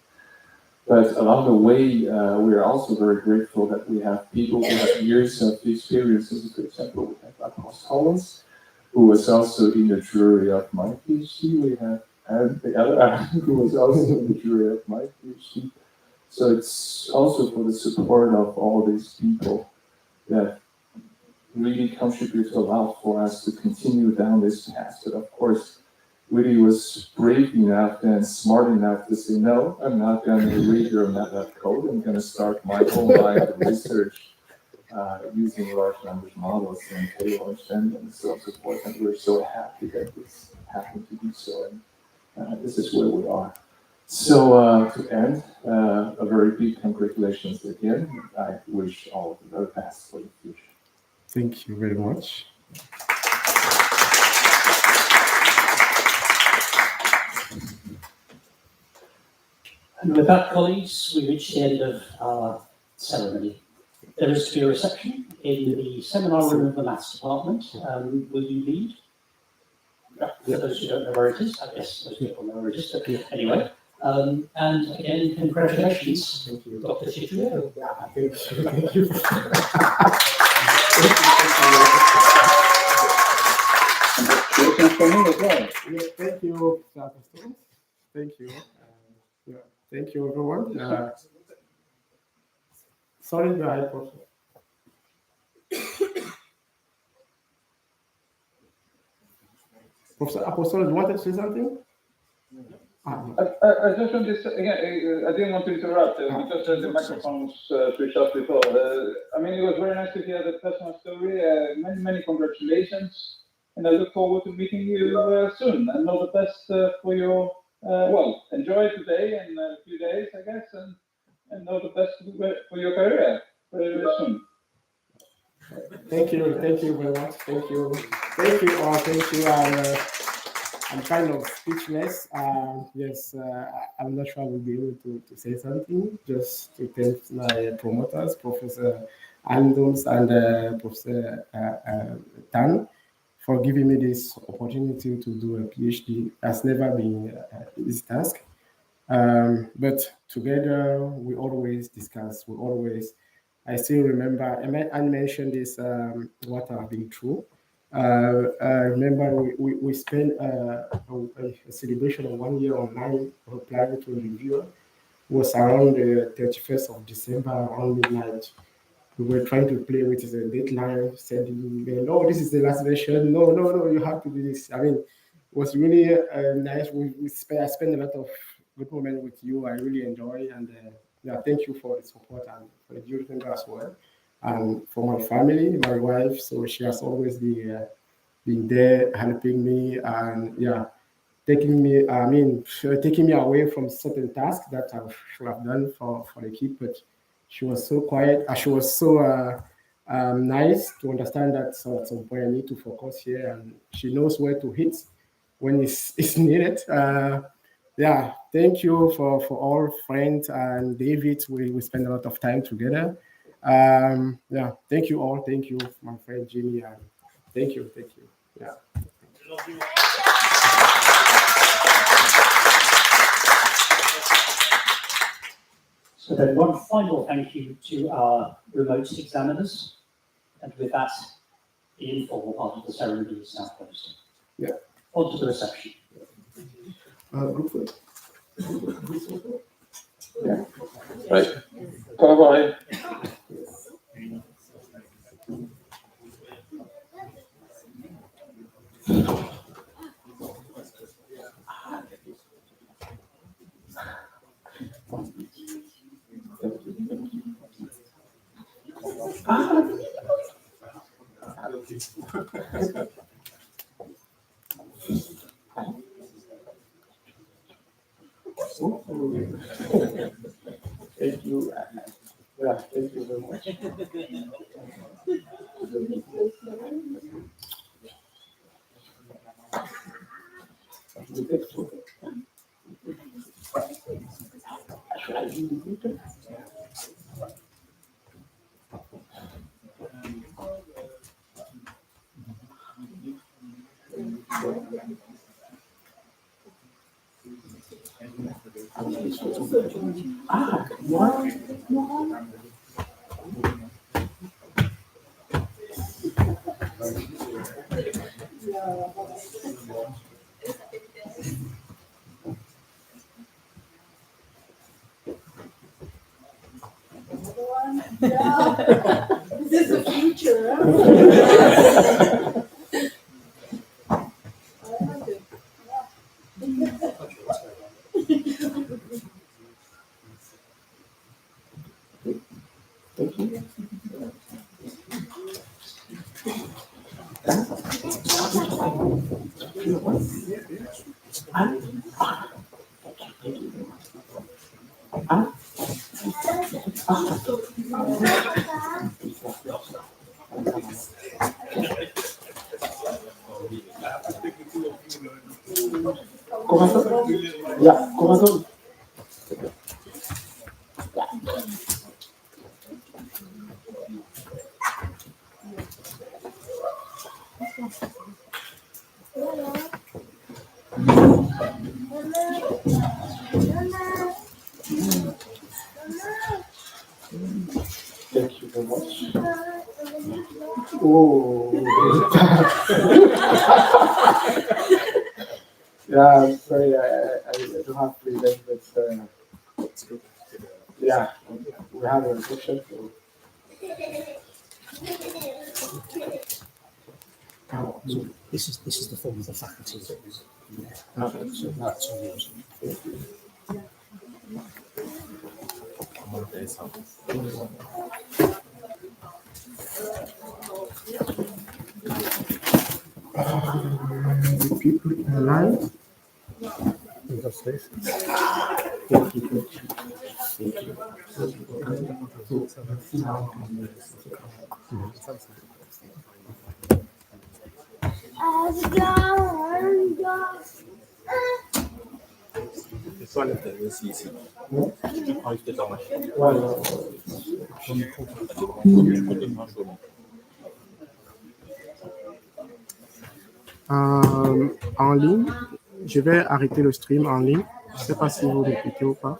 But along the way, we are also very grateful that we have people who have years of experiences. For example, we have Akos Collins, who was also in the jury of my PhD. We have and the other who was also in the jury of my PhD. So it's also for the support of all these people that really contribute a lot for us to continue down this path. But of course, Willie was brave enough and smart enough to say, no, I'm not going to read your MATLAB code. I'm going to start my own line of research using large language models and table understanding and so on and so forth. And we're so happy that this happened to be so. And this is where we are. So to end, a very big congratulations again. I wish all of the very best for the future. Thank you very much. And with that, colleagues, we reach the end of our ceremony. There is to be a reception in the seminar room of the Maths department. Will you lead? For those who don't know where it is, I guess most people know where it is, but anyway. And again, congratulations, Dr. Chitrio. Thank you. Congratulations for me as well. Yeah, thank you, Dr. Thank you. Yeah, thank you, everyone. Sorry, go ahead, Professor. Professor Apostol, you wanted to say something? I just want to say, again, I didn't want to interrupt because the microphone was switched off before. I mean, it was very nice to hear the personal story. Many congratulations. And I look forward to meeting you soon. And all the best for your, well, enjoy today and a few days, I guess. And all the best for your career very soon. Thank you very much. Thank you all. Thank you. I'm kind of speechless. Yes, I'm not sure I will be able to say something. Just to thank my promoters, Professor Andons and Professor Tan, for giving me this opportunity to do a PhD. Has never been this task. But together we always discuss. I still remember. I mentioned this what I've been through. I remember we spent a celebration of 1 year online replying to a reviewer. It was around the 31st of December, around midnight. We were trying to play with the deadline, sending email, no, this is the last version, no, you have to do this. I mean, it was really nice. I spent a lot of good moments with you. I really enjoy, and yeah, thank you for the support and for the youth member as well. And for my family, my wife, so she has always been there helping me, and yeah, taking me away from certain tasks that I should have done for the kid. But she was so quiet. She was so nice to understand that at some point I need to focus here, and she knows where to hit when it's needed. Yeah, thank you for all friends and David. We spend a lot of time together. Yeah, thank you all. Thank you, my friend Jimmy. And thank you. Yeah. So then one final thank you to our remote examiners. And with that, the informal part of the ceremony is now closed. Yeah. On to the reception. Group photo. Yeah. Right. Bye-bye. Thank you. Yeah, thank you very much. very much. Yeah, this is the future. Corazón? Ya, corazón. Thank you very much. Oh. Yeah, I'm sorry, I don't have freedom, but yeah, we have a restriction. So this is the form of the faculty that is in there. Okay. So that's all yours. The people in line. En ligne, je vais arrêter le stream en ligne. Je ne sais pas si vous m'écoutez ou pas.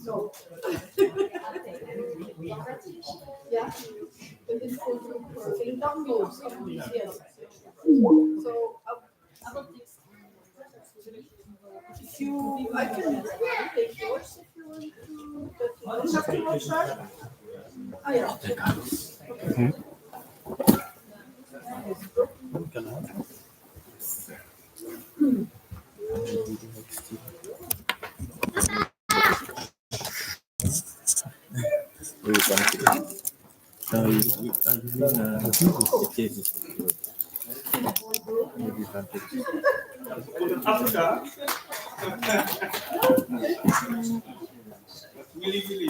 So, yeah, and then in downloads, yes. So, if you, I can take yours if you want to, but you don't have to watch that. Ah, yeah. Okay. Africa. Willy.